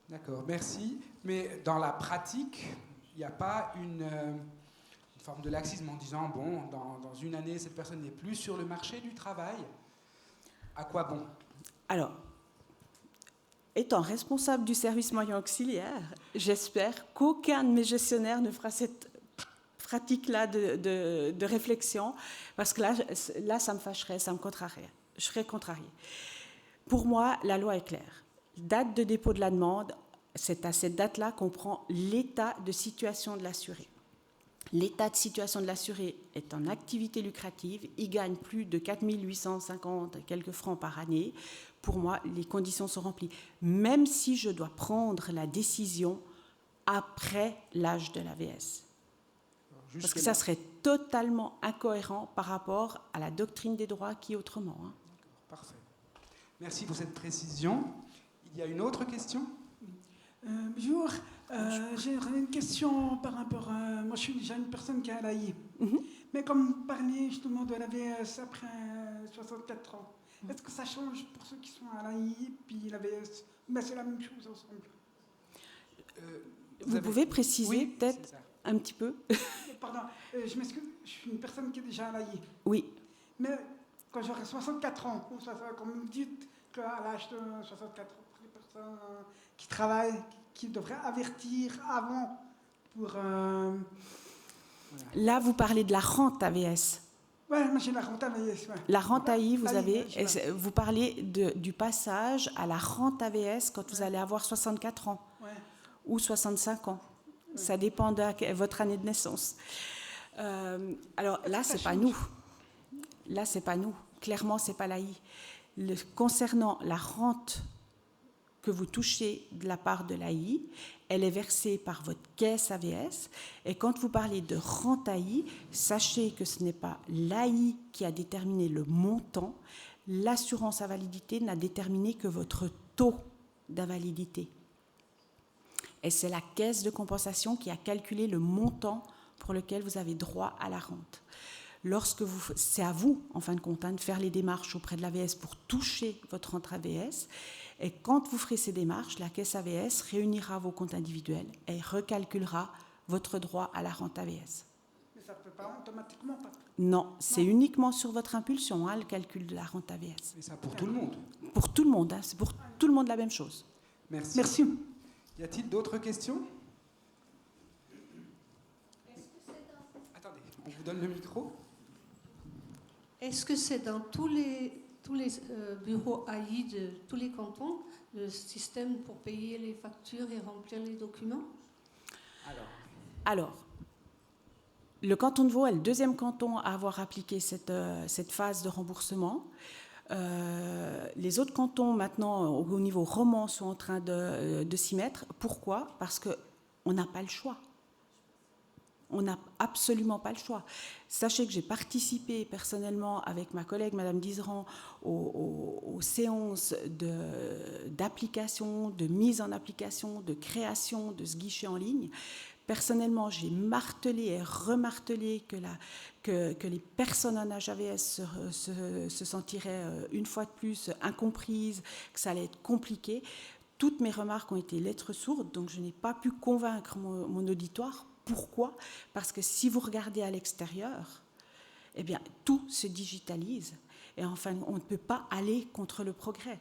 D'accord, merci. Mais dans la pratique, il n'y a pas une forme de laxisme en disant, bon, dans une année, cette personne n'est plus sur le marché du travail. À quoi bon? Alors, étant responsable du service moyen auxiliaire, j'espère qu'aucun de mes gestionnaires ne fera cette pratique-là de réflexion, parce que là, ça me fâcherait, ça me contrarierait. Je serais contrariée. Pour moi, la loi est claire. Date de dépôt de la demande, c'est à cette date-là qu'on prend l'état de situation de l'assuré. L'état de situation de l'assuré est en activité lucrative, il gagne plus de 4 850 quelques francs par année. Pour moi, les conditions sont remplies. Même si je dois prendre la décision après l'âge de l'AVS. Parce que ça serait totalement incohérent par rapport à la doctrine des droits qui est autrement. Hein. Parfait. Merci pour cette précision. Il y a une autre question? Bonjour, j'ai une question par rapport à... Moi, je suis déjà une personne qui a l'AI. Mais comme vous parliez justement de l'AVS après 64 ans, est-ce que ça change pour ceux qui sont à l'AI puis l'AVS? Mais c'est la même chose ensemble. Vous pouvez préciser oui, peut-être un petit peu? Pardon, je m'excuse, je suis une personne qui est déjà à l'AI. Oui. Mais quand j'aurai 64 ans, ou comme vous dites qu'à l'âge de 64 ans, les personnes qui travaillent, qui devraient avertir avant pour... Là, vous parlez de la rente AVS. Oui, mais j'ai la rente AVS. Ouais. La rente AI, vous, l'AI, vous parlez du passage à la rente AVS quand vous allez avoir 64 ans ou 65 ans. Ça dépend de votre année de naissance. Alors là, c'est pas nous. Là, c'est pas nous. Clairement, c'est pas l'AI. Concernant la rente que vous touchez de la part de l'AI, elle est versée par votre caisse AVS. Et quand vous parlez de rente AI, sachez que ce n'est pas l'AI qui a déterminé le montant. L'assurance invalidité n'a déterminé que votre taux d'invalidité. Et c'est la caisse de compensation qui a calculé le montant pour lequel vous avez droit à la rente. C'est à vous, en fin de compte, de faire les démarches auprès de l'AVS pour toucher votre rente AVS. Et quand vous ferez ces démarches, la caisse AVS réunira vos comptes individuels et recalculera votre droit à la rente AVS. Mais ça ne peut pas automatiquement pas. Non, c'est uniquement sur votre impulsion, le calcul de la rente AVS. Et ça pour tout le monde? Pour tout le monde, c'est pour tout le monde la même chose. Merci. Merci. Y a-t-il d'autres questions? Attendez, on vous donne le micro. Est-ce que c'est dans tous les bureaux AI de tous les cantons, le système pour payer les factures et remplir les documents? Alors, le canton de Vaud est le deuxième canton à avoir appliqué cette phase de remboursement. Les autres cantons, maintenant, au niveau roman, sont en train de s'y mettre. Pourquoi? Parce qu'on n'a pas le choix. On n'a absolument pas le choix. Sachez que j'ai participé personnellement avec ma collègue Madame Dizeran aux séances d'application, de mise en application, de création de ce guichet en ligne. Personnellement, j'ai martelé et remartelé que les personnes en âge AVS se sentiraient une fois de plus incomprises, que ça allait être compliqué. Toutes mes remarques ont été lettres sourdes, donc je n'ai pas pu convaincre mon auditoire. Pourquoi? Parce que si vous regardez à l'extérieur, eh bien, tout se digitalise. Et enfin, on ne peut pas aller contre le progrès.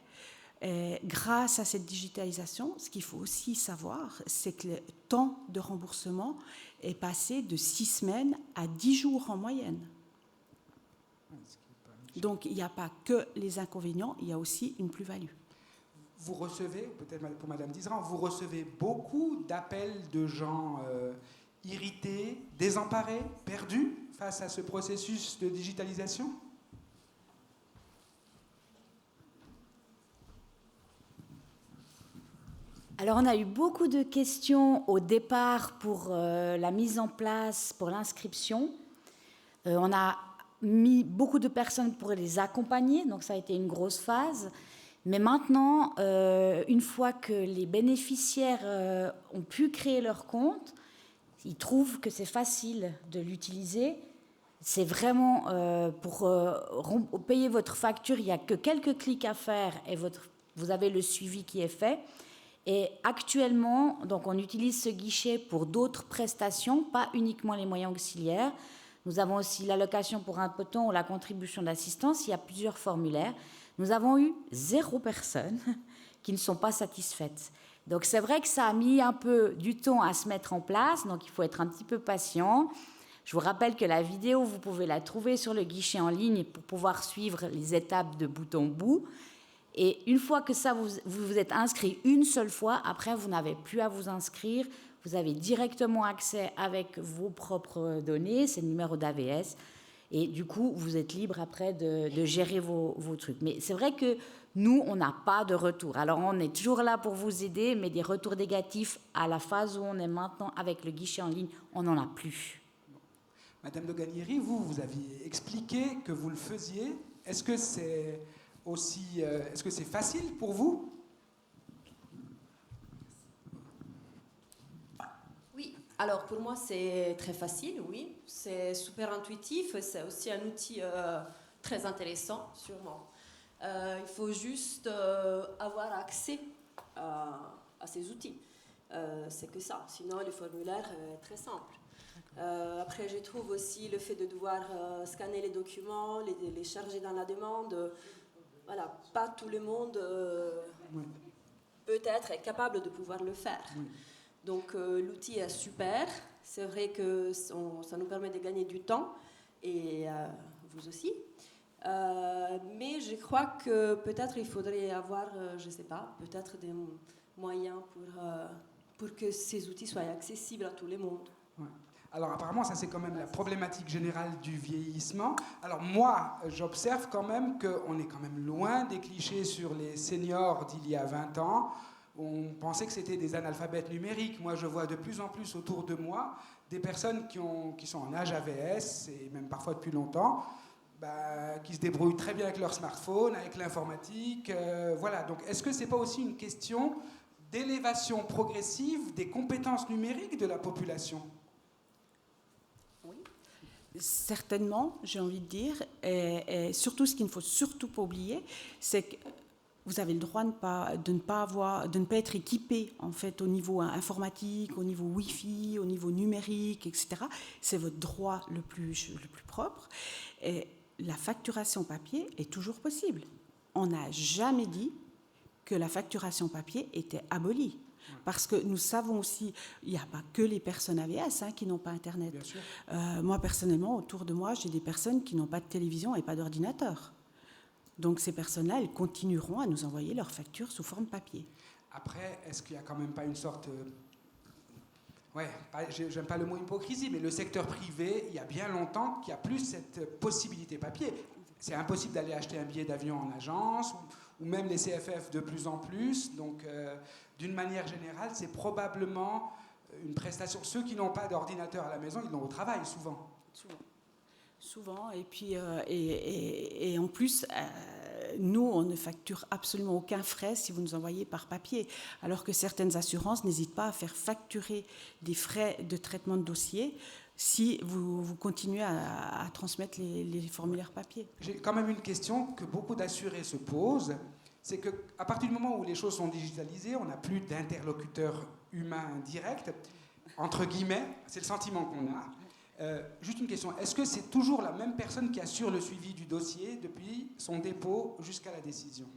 Et grâce à cette digitalisation, ce qu'il faut aussi savoir, c'est que le temps de remboursement est passé de 6 semaines à 10 jours en moyenne. Donc, il n'y a pas que les inconvénients, il y a aussi une plus-value. Vous recevez, peut-être pour Madame Dizran, vous recevez beaucoup d'appels de gens irrités, désemparés, perdus face à ce processus de digitalisation ? Alors, on a eu beaucoup de questions au départ pour la mise en place, pour l'inscription. On a mis beaucoup de personnes pour les accompagner, donc ça a été une grosse phase. Mais maintenant, une fois que les bénéficiaires ont pu créer leur compte, ils trouvent que c'est facile de l'utiliser. C'est vraiment pour payer votre facture, il n'y a que quelques clics à faire et vous avez le suivi qui est fait. Et actuellement, donc on utilise ce guichet pour d'autres prestations, pas uniquement les moyens auxiliaires. Nous avons aussi l'allocation pour un peloton ou la contribution d'assistance. Il y a plusieurs formulaires. Nous avons eu 0 personnes qui ne sont pas satisfaites. Donc c'est vrai que ça a mis un peu du temps à se mettre en place, donc il faut être un petit peu patient. Je vous rappelle que la vidéo, vous pouvez la trouver sur le guichet en ligne pour pouvoir suivre les étapes de bout en bout. Et une fois que ça, vous vous êtes inscrit une seule fois, après, vous n'avez plus à vous inscrire. Vous avez directement accès avec vos propres données, c'est le numéro d'AVS. Et du coup, vous êtes libre après de gérer vos trucs. Mais c'est vrai que nous, on n'a pas de retour. Alors, on est toujours là pour vous aider, mais des retours négatifs à la phase où on est maintenant avec le guichet en ligne, on n'en a plus. Madame de Gagneri, vous aviez expliqué que vous le faisiez. Est-ce que c'est facile pour vous ? Oui, alors pour moi c'est très facile, oui. C'est super intuitif, c'est aussi un outil très intéressant, sûrement. Il faut juste avoir accès à ces outils. C'est que ça, sinon le formulaire est très simple. Après, je trouve aussi le fait de devoir scanner les documents, les charger dans la demande. Voilà, pas tout le monde peut-être est capable de pouvoir le faire. Oui. Donc l'outil est super. C'est vrai que ça nous permet de gagner du temps et vous aussi. Mais je crois que peut-être il faudrait avoir, je ne sais pas, peut-être des moyens pour que ces outils soient accessibles à tout le monde. Ouais. Alors apparemment, ça c'est quand même la problématique générale du vieillissement. Alors moi, j'observe quand même qu'on est quand même loin des clichés sur les seniors d'il y a 20 ans. On pensait que c'était des analphabètes numériques. Moi, je vois de plus en plus autour de moi des personnes qui sont en âge AVS, et même parfois depuis longtemps, qui se débrouillent très bien avec leur smartphone, avec l'informatique. Voilà. Donc est-ce que c'est pas aussi une question d'élévation progressive des compétences numériques de la population ? Certainement, j'ai envie de dire, et surtout ce qu'il ne faut surtout pas oublier, c'est que vous avez le droit de ne pas être équipé en fait au niveau informatique, au niveau Wi-Fi, au niveau numérique, etc. C'est votre droit le plus propre. Et la facturation papier est toujours possible. On n'a jamais dit que la facturation papier était abolie. Parce que nous savons aussi, il n'y a pas que les personnes AVS qui n'ont pas Internet. Bien sûr. Moi, personnellement, autour de moi, j'ai des personnes qui n'ont pas de télévision et pas d'ordinateur. Donc ces personnes-là, elles continueront à nous envoyer leurs factures sous forme papier. Après, est-ce qu'il n'y a quand même pas une sorte... j'aime pas le mot hypocrisie, mais le secteur privé, il y a bien longtemps qu'il n'y a plus cette possibilité papier. C'est impossible d'aller acheter un billet d'avion en agence, ou même les CFF de plus en plus. Donc, d'une manière générale, c'est probablement une prestation. Ceux qui n'ont pas d'ordinateur à la maison, ils l'ont au travail, souvent. Souvent. Et puis, et en plus, nous, on ne facture absolument aucun frais si vous nous envoyez par papier, alors que certaines assurances n'hésitent pas à faire facturer des frais de traitement de dossier si vous continuez à transmettre les formulaires papier. J'ai quand même une question que beaucoup d'assurés se posent, c'est qu'à partir du moment où les choses sont digitalisées, on n'a plus d'interlocuteurs humains directs, entre guillemets, c'est le sentiment qu'on a. Juste une question, est-ce que c'est toujours la même personne qui assure le suivi du dossier depuis son dépôt jusqu'à la décision ?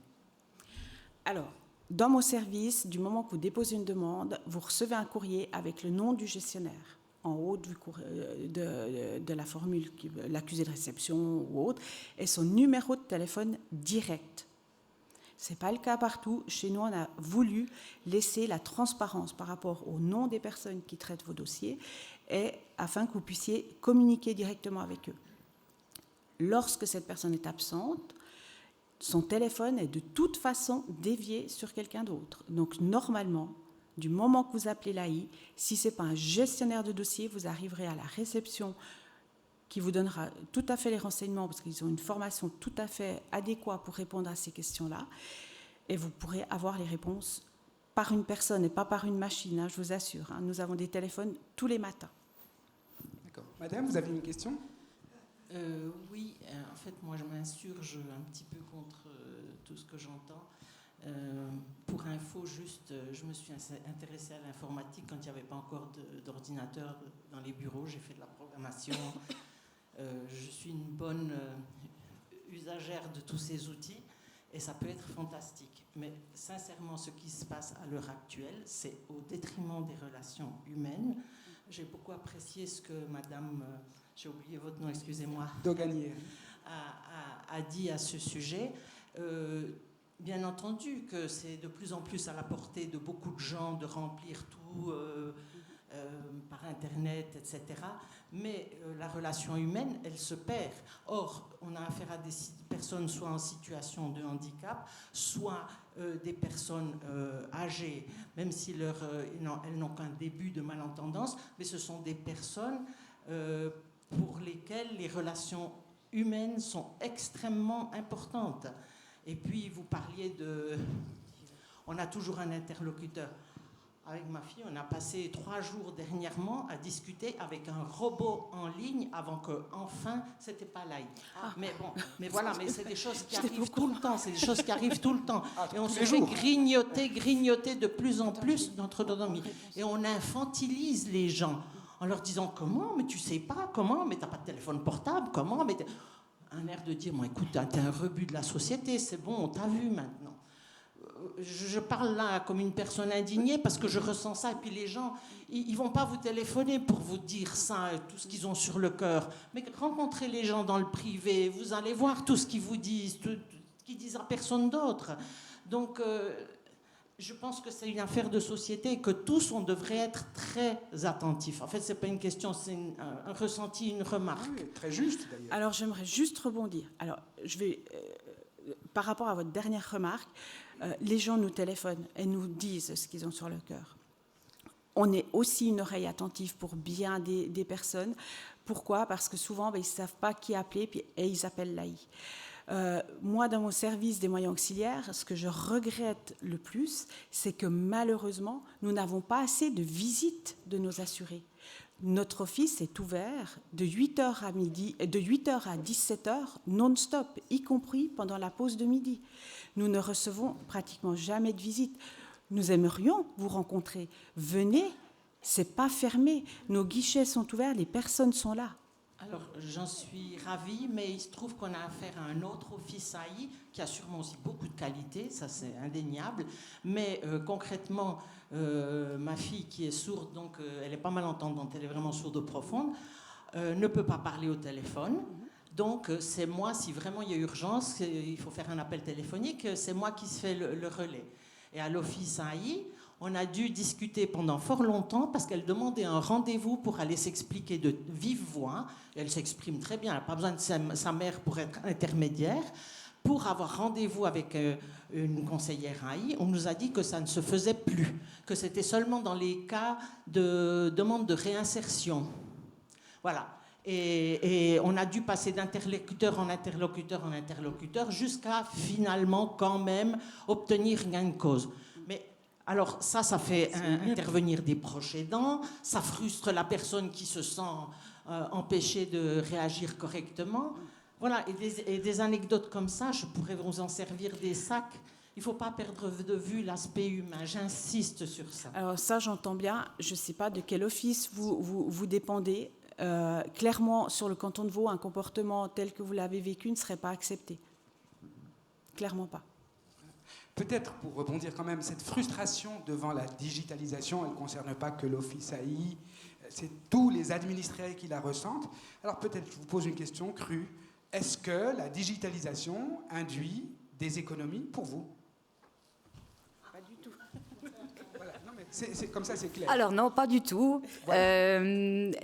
Alors, dans mon service, du moment que vous déposez une demande, vous recevez un courrier avec le nom du gestionnaire. en haut de la formule, l'accusé de réception ou autre, est son numéro de téléphone direct. Ce n'est pas le cas partout. Chez nous, on a voulu laisser la transparence par rapport au nom des personnes qui traitent vos dossiers, et afin que vous puissiez communiquer directement avec eux. Lorsque cette personne est absente, son téléphone est de toute façon dévié sur quelqu'un d'autre. Donc normalement, du moment que vous appelez l'AI, si ce n'est pas un gestionnaire de dossier, vous arriverez à la réception qui vous donnera tout à fait les renseignements, parce qu'ils ont une formation tout à fait adéquate pour répondre à ces questions-là, et vous pourrez avoir les réponses par une personne et pas par une machine, hein, je vous assure. Hein. Nous avons des téléphones tous les matins. D'accord. Madame, vous avez une question ? Oui, en fait, moi, je m'insurge un petit peu contre tout ce que j'entends. Pour info, juste, je me suis intéressée à l'informatique quand il n'y avait pas encore d'ordinateur dans les bureaux. J'ai fait de la programmation. Je suis une bonne usagère de tous ces outils et ça peut être fantastique. Mais sincèrement, ce qui se passe à l'heure actuelle, c'est au détriment des relations humaines. J'ai beaucoup apprécié ce que Madame, j'ai oublié votre nom, excusez-moi, Doganier a dit à ce sujet. Bien entendu que c'est de plus en plus à la portée de beaucoup de gens de remplir tout par Internet, etc. Mais la relation humaine, elle se perd. Or, on a affaire à des personnes soit en situation de handicap, soit des personnes âgées, même si elles n'ont qu'un début de malentendance, mais ce sont des personnes pour lesquelles les relations humaines sont extrêmement importantes. Et puis, vous parliez on a toujours un interlocuteur. Avec ma fille, on a passé 3 jours dernièrement à discuter avec un robot en ligne avant que, enfin, c'était pas l'AI. Mais bon, mais voilà, mais c'est des choses qui arrivent tout le temps. C'est des choses qui arrivent tout le temps. Et on se fait grignoter de plus en plus notre autonomie. Et on infantilise les gens en leur disant comment, mais tu sais pas comment, mais t'as pas de téléphone portable, comment, mais un air de dire, bon, écoute, t'es un rebut de la société, c'est bon, on t'a vu maintenant. Je parle là comme une personne indignée parce que je ressens ça. Et puis les gens, ils ne vont pas vous téléphoner pour vous dire ça, tout ce qu'ils ont sur le cœur. Mais rencontrez les gens dans le privé, vous allez voir tout ce qu'ils vous disent, tout ce qu'ils disent à personne d'autre. Donc, je pense que c'est une affaire de société et que tous, on devrait être très attentifs. En fait, ce n'est pas une question, c'est un ressenti, une remarque. Oui, très juste, d'ailleurs. Alors, j'aimerais juste rebondir. Alors, je vais... par rapport à votre dernière remarque, les gens nous téléphonent et nous disent ce qu'ils ont sur le cœur. On est aussi une oreille attentive pour bien des personnes. Pourquoi ? Parce que souvent, ils ne savent pas qui appeler et ils appellent l'AI. Moi, dans mon service des moyens auxiliaires, ce que je regrette le plus, c'est que malheureusement, nous n'avons pas assez de visites de nos assurés. Notre office est ouvert de 8h à midi, de 8h à 17h non-stop, y compris pendant la pause de midi. Nous ne recevons pratiquement jamais de visite. Nous aimerions vous rencontrer. Venez, c'est pas fermé. Nos guichets sont ouverts, les personnes sont là. Alors, j'en suis ravie, mais il se trouve qu'on a affaire à un autre office AI qui a sûrement aussi beaucoup de qualité, ça c'est indéniable. Mais concrètement, ma fille qui est sourde, donc elle est pas malentendante, elle est vraiment sourde profonde, ne peut pas parler au téléphone. Donc, c'est moi, si vraiment il y a urgence, il faut faire un appel téléphonique, c'est moi qui se fais le relais. Et à l'office AI, on a dû discuter pendant fort longtemps parce qu'elle demandait un rendez-vous pour aller s'expliquer de vive voix. Et elle s'exprime très bien, elle n'a pas besoin de sa mère pour être intermédiaire. Pour avoir rendez-vous avec une conseillère AI, on nous a dit que ça ne se faisait plus, que c'était seulement dans les cas de demande de réinsertion. Voilà. Et on a dû passer d'interlocuteur en interlocuteur en interlocuteur jusqu'à finalement quand même obtenir gain de cause. Mais alors ça fait intervenir des proches aidants, ça frustre la personne qui se sent empêchée de réagir correctement. Voilà, et des anecdotes comme ça, je pourrais vous en servir des sacs. Il ne faut pas perdre de vue l'aspect humain, j'insiste sur ça. Alors ça, j'entends bien, je ne sais pas de quel office vous dépendez. Clairement, sur le canton de Vaud, un comportement tel que vous l'avez vécu ne serait pas accepté. Clairement pas. Peut-être pour rebondir quand même, cette frustration devant la digitalisation, elle ne concerne pas que l'Office AI. c'est tous les administrés qui la ressentent. Alors peut-être, je vous pose une question crue. Est-ce que la digitalisation induit des économies pour vous? Pas du tout. Voilà, non, mais c'est comme ça, c'est clair. Alors non, pas du tout. Voilà.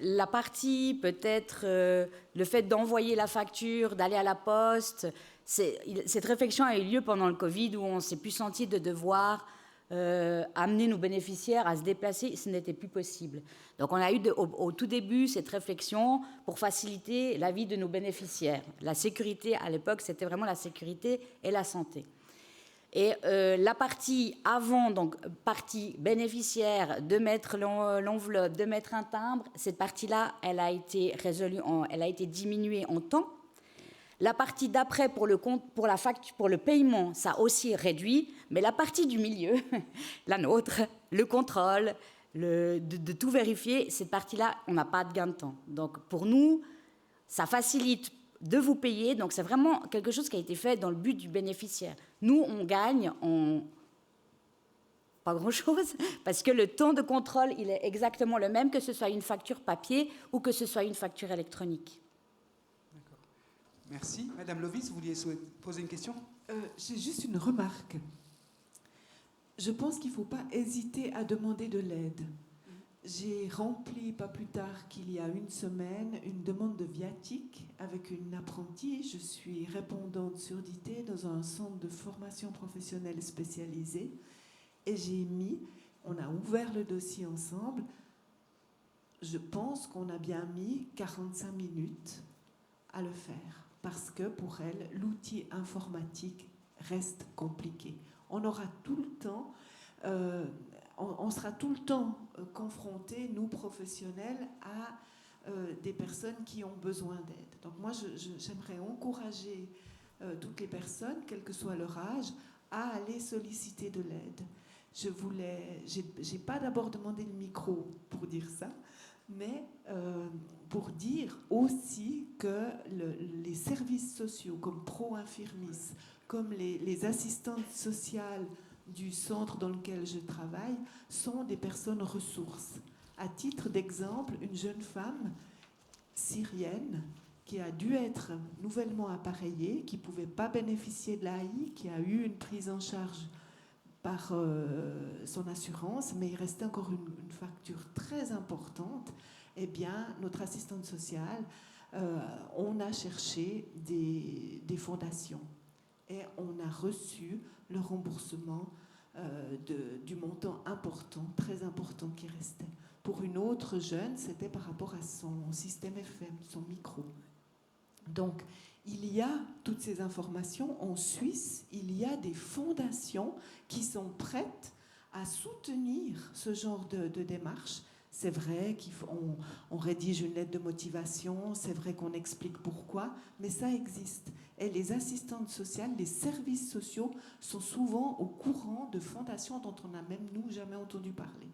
La partie, peut-être, le fait d'envoyer la facture, d'aller à la poste, cette réflexion a eu lieu pendant le Covid où on s'est plus senti de devoir amener nos bénéficiaires à se déplacer. Ce n'était plus possible. Donc on a eu au tout début cette réflexion pour faciliter la vie de nos bénéficiaires. La sécurité, à l'époque, c'était vraiment la sécurité et la santé. Et la partie avant, donc partie bénéficiaire, de mettre l'enveloppe, de mettre un timbre, cette partie-là, elle a été résolue, elle a été diminuée en temps. La partie d'après pour la facture, pour le paiement, ça a aussi réduit, mais la partie du milieu, la nôtre, le contrôle, de tout vérifier, cette partie-là, on n'a pas de gain de temps. Donc pour nous, ça facilite de vous payer, donc c'est vraiment quelque chose qui a été fait dans le but du bénéficiaire. Nous, on gagne pas grand-chose, parce que le temps de contrôle, il est exactement le même, que ce soit une facture papier ou que ce soit une facture électronique. D'accord. Merci. Madame Lovis, vous vouliez poser une question? J'ai juste une remarque. Je pense qu'il ne faut pas hésiter à demander de l'aide. J'ai rempli, pas plus tard qu'il y a une semaine, une demande de viatique avec une apprentie. Je suis répondante surdité dans un centre de formation professionnelle spécialisé. Et on a ouvert le dossier ensemble. Je pense qu'on a bien mis 45 minutes à le faire. Parce que pour elle, l'outil informatique reste compliqué. On aura tout le temps... on sera tout le temps confrontés, nous professionnels, à des personnes qui ont besoin d'aide. Donc moi, j'aimerais encourager toutes les personnes, quel que soit leur âge, à aller solliciter de l'aide. J'ai pas d'abord demandé le micro pour dire ça, mais pour dire aussi que les services sociaux, comme Pro-Infirmis, comme les assistantes sociales du centre dans lequel je travaille, sont des personnes ressources. À titre d'exemple, une jeune femme syrienne qui a dû être nouvellement appareillée, qui ne pouvait pas bénéficier de l'AI, qui a eu une prise en charge par son assurance, mais il restait encore une facture très importante. Eh bien, notre assistante sociale, on a cherché des fondations et on a reçu le remboursement du montant important, très important qui restait. Pour une autre jeune, c'était par rapport à son système FM, son micro. Donc, il y a toutes ces informations. En Suisse, il y a des fondations qui sont prêtes à soutenir ce genre de démarche. C'est vrai qu'on rédige une lettre de motivation, c'est vrai qu'on explique pourquoi, mais ça existe. Et les assistantes sociales, les services sociaux sont souvent au courant de fondations dont on n'a même, nous, jamais entendu parler.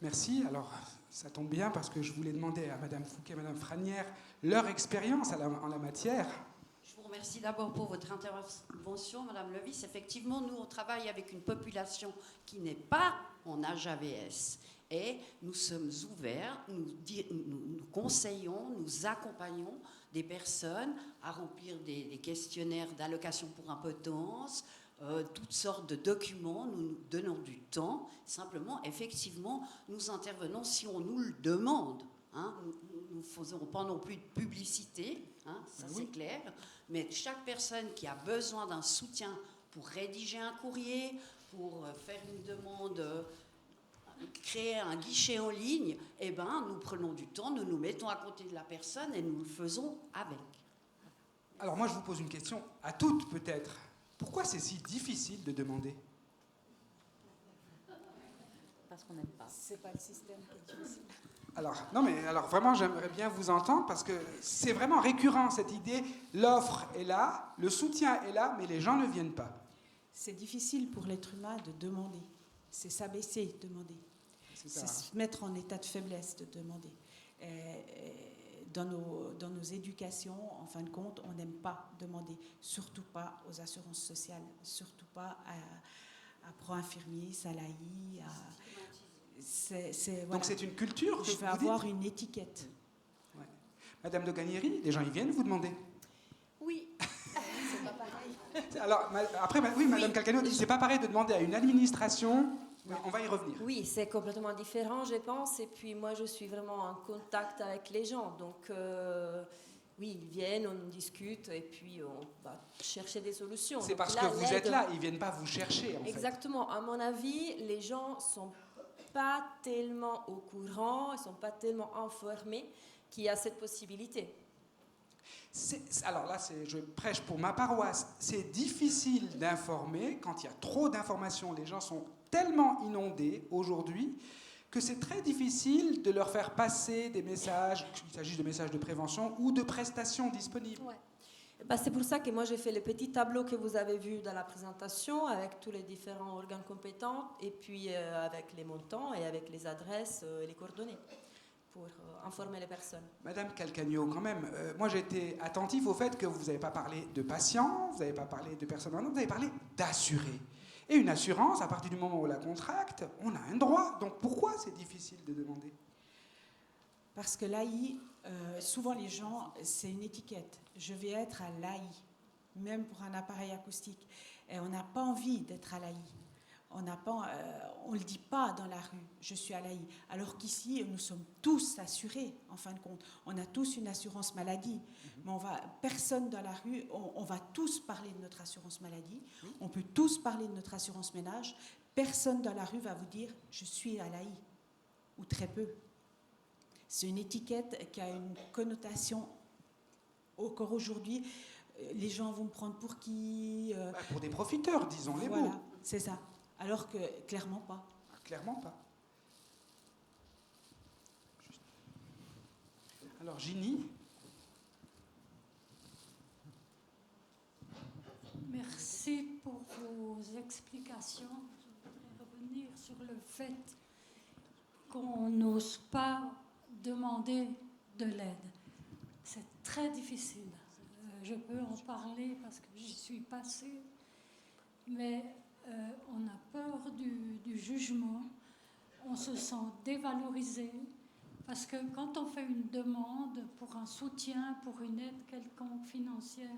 Merci. Alors, ça tombe bien parce que je voulais demander à Madame Fouquet et Madame Franière leur expérience en la matière. Je vous remercie d'abord pour votre intervention, Madame Levis. Effectivement, nous, on travaille avec une population qui n'est pas en âge AVS. Et nous sommes ouverts, nous conseillons, nous accompagnons des personnes à remplir des questionnaires d'allocation pour impotence, toutes sortes de documents. Nous nous donnons du temps. Simplement, effectivement, nous intervenons si on nous le demande. Hein. Nous ne faisons pas non plus de publicité, hein, ça c'est clair. Mais chaque personne qui a besoin d'un soutien pour rédiger un courrier, pour faire une demande... créer un guichet en ligne, eh ben, nous prenons du temps, nous nous mettons à côté de la personne et nous le faisons avec. Alors moi, je vous pose une question, à toutes peut-être. Pourquoi c'est si difficile de demander? Parce qu'on n'aime pas. C'est pas le système qui est difficile. Alors vraiment, j'aimerais bien vous entendre parce que c'est vraiment récurrent cette idée. L'offre est là, le soutien est là, mais les gens ne viennent pas. C'est difficile pour l'être humain de demander. C'est s'abaisser, demander. C'est se mettre en état de faiblesse de demander. Dans nos éducations, en fin de compte, on n'aime pas demander, surtout pas aux assurances sociales, surtout pas à Pro-Infirmis, à l'AI. Donc c'est une culture que Je vous vais avoir dites une étiquette. Ouais. Madame de Gagneri, les gens ils viennent vous demander. Oui, c'est pas pareil. Alors, après, oui, Madame Calcagno dit c'est pas pareil de demander à une administration, mais on va y revenir. Oui, c'est complètement différent, je pense. Et puis moi, je suis vraiment en contact avec les gens. Donc, oui, ils viennent, on discute et puis on va chercher des solutions. C'est Donc parce là, que vous êtes là, ils viennent pas vous chercher. En Exactement. À mon avis, les gens sont pas tellement au courant, ils sont pas tellement informés qu'il y a cette possibilité. Alors là, je prêche pour ma paroisse. C'est difficile d'informer quand il y a trop d'informations. Les gens sont tellement inondés aujourd'hui que c'est très difficile de leur faire passer des messages, qu'il s'agisse de messages de prévention ou de prestations disponibles. Ouais. Bah, c'est pour ça que moi j'ai fait le petit tableau que vous avez vu dans la présentation avec tous les différents organes compétents et puis avec les montants et avec les adresses et les coordonnées pour informer les personnes. Madame Calcagno, quand même, moi j'ai été attentif au fait que vous n'avez pas parlé de patients, vous n'avez pas parlé de personnes malades, vous avez parlé d'assurés. Et une assurance, à partir du moment où on la contracte, on a un droit. Donc pourquoi c'est difficile de demander ? Parce que l'AI, souvent les gens, c'est une étiquette. Je vais être à l'AI, même pour un appareil acoustique. Et on n'a pas envie d'être à l'AI. On ne le dit pas dans la rue, je suis à l'AI. Alors qu'ici, nous sommes tous assurés, en fin de compte. On a tous une assurance maladie. Mais personne dans la rue, on va tous parler de notre assurance maladie. On peut tous parler de notre assurance ménage. Personne dans la rue va vous dire, je suis à l'AI. Ou très peu. C'est une étiquette qui a une connotation, encore aujourd'hui, les gens vont me prendre pour qui Pour des profiteurs, disons les mots. Voilà, c'est ça. Alors que, clairement pas. Clairement pas. Alors, Ginny ? Merci pour vos explications. Je voudrais revenir sur le fait qu'on n'ose pas demander de l'aide. C'est très difficile. Je peux en parler parce que j'y suis passée, mais on a peur du jugement, on se sent dévalorisé, parce que quand on fait une demande pour un soutien, pour une aide quelconque financière,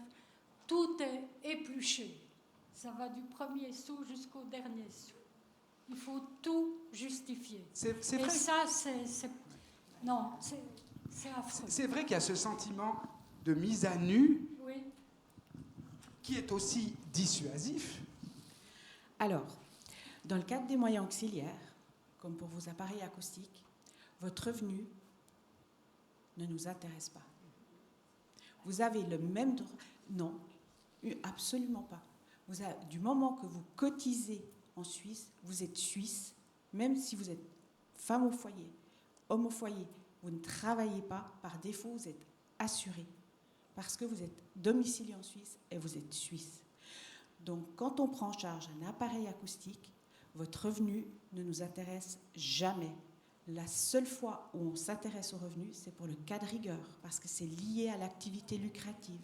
tout est épluché. Ça va du premier sou jusqu'au dernier sou. Il faut tout justifier. C'est et vrai. Ça, c'est affreux. C'est vrai qu'il y a ce sentiment de mise à nu Oui. qui est aussi dissuasif. Alors, dans le cadre des moyens auxiliaires, comme pour vos appareils acoustiques, votre revenu ne nous intéresse pas. Vous avez le même droit. Non, absolument pas. Du moment que vous cotisez en Suisse, vous êtes suisse, même si vous êtes femme au foyer, homme au foyer, vous ne travaillez pas, par défaut, vous êtes assuré, parce que vous êtes domicilié en Suisse et vous êtes suisse. Donc, quand on prend en charge un appareil acoustique, votre revenu ne nous intéresse jamais. La seule fois où on s'intéresse au revenu, c'est pour le cas de rigueur, parce que c'est lié à l'activité lucrative.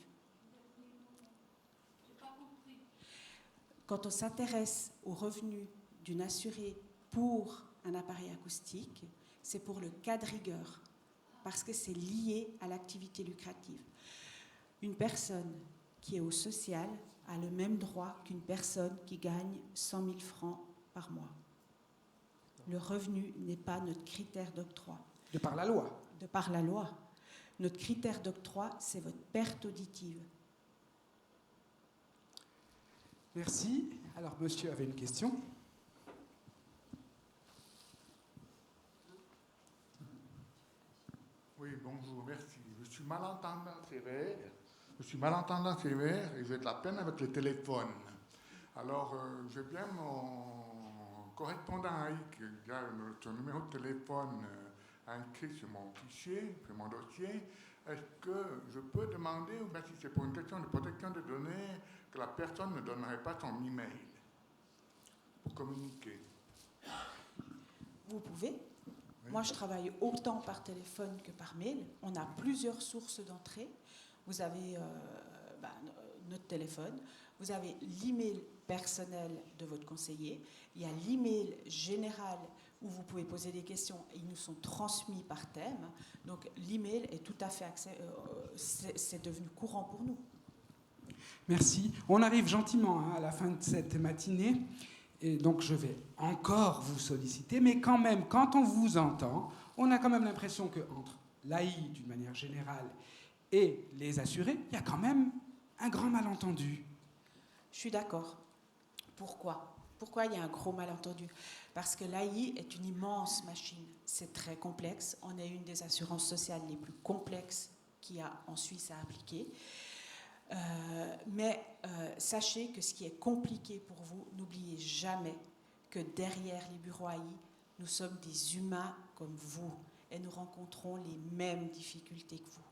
Quand on s'intéresse au revenu d'une assurée pour un appareil acoustique, c'est pour le cas de rigueur, parce que c'est lié à l'activité lucrative. Une personne qui est au social a le même droit qu'une personne qui gagne 100 000 francs par mois. Le revenu n'est pas notre critère d'octroi. De par la loi. De par la loi. Notre critère d'octroi, c'est votre perte auditive. Merci. Alors, monsieur avait une question. Oui, bonjour, merci. Je suis malentendant sévère. Et j'ai de la peine avec le téléphone. Alors, j'ai bien mon correspondant qui a son numéro de téléphone inscrit sur mon fichier, sur mon dossier. Est-ce que je peux demander, ou bien si c'est pour une question de protection de données, que la personne ne donnerait pas son email pour communiquer? Vous pouvez. Oui. Moi, je travaille autant par téléphone que par mail. On a plusieurs sources d'entrée. Vous avez notre téléphone, vous avez l'email personnel de votre conseiller, il y a l'email général où vous pouvez poser des questions. Ils nous sont transmis par thème. Donc l'email est tout à fait c'est devenu courant pour nous. Merci. On arrive gentiment à la fin de cette matinée. Et donc je vais encore vous solliciter. Mais quand même, quand on vous entend, on a quand même l'impression qu'entre l'AI, d'une manière générale, et les assurés, il y a quand même un grand malentendu. Je suis d'accord. Pourquoi ? Pourquoi il y a un gros malentendu ? Parce que l'AI est une immense machine. C'est très complexe. On est une des assurances sociales les plus complexes qu'il y a en Suisse à appliquer. Mais sachez que ce qui est compliqué pour vous, n'oubliez jamais que derrière les bureaux AI, nous sommes des humains comme vous et nous rencontrons les mêmes difficultés que vous.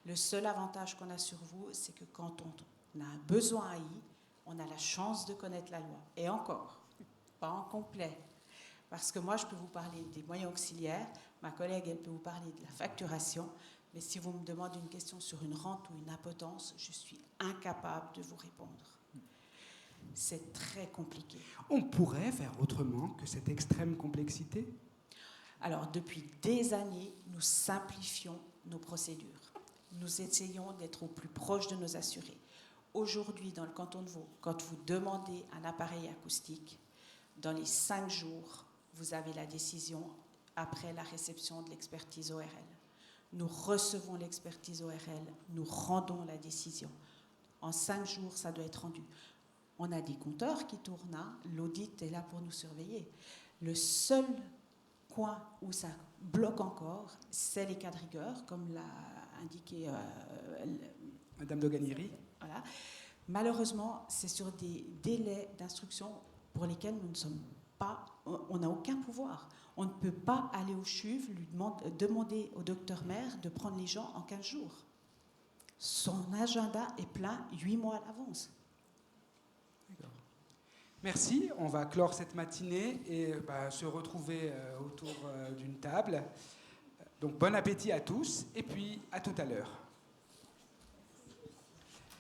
Le seul avantage qu'on a sur vous, c'est que quand on a un besoin AI, on a la chance de connaître la loi. Et encore, pas en complet. Parce que moi, je peux vous parler des moyens auxiliaires, ma collègue, elle peut vous parler de la facturation, mais si vous me demandez une question sur une rente ou une impotence, je suis incapable de vous répondre. C'est très compliqué. On pourrait faire autrement que cette extrême complexité ? Alors, depuis des années, nous simplifions nos procédures. Nous essayons d'être au plus proche de nos assurés. Aujourd'hui, dans le canton de Vaud, quand vous demandez un appareil acoustique, dans les 5 jours, vous avez la décision après la réception de l'expertise ORL. Nous recevons l'expertise ORL, nous rendons la décision. En 5 jours, ça doit être rendu. On a des compteurs qui tournent, hein. L'audit est là pour nous surveiller. Le seul coin où ça bloque encore, c'est les cas de rigueur, comme l'a indiqué Madame Doganieri. Voilà. Malheureusement, c'est sur des délais d'instruction pour lesquels nous ne sommes pas, on n'a aucun pouvoir. On ne peut pas aller au CHUV, lui demander au docteur Maire de prendre les gens en 15 jours. Son agenda est plein 8 mois à l'avance. Merci, on va clore cette matinée et se retrouver autour d'une table. Donc bon appétit à tous et puis à tout à l'heure.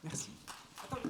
Merci. Attendez.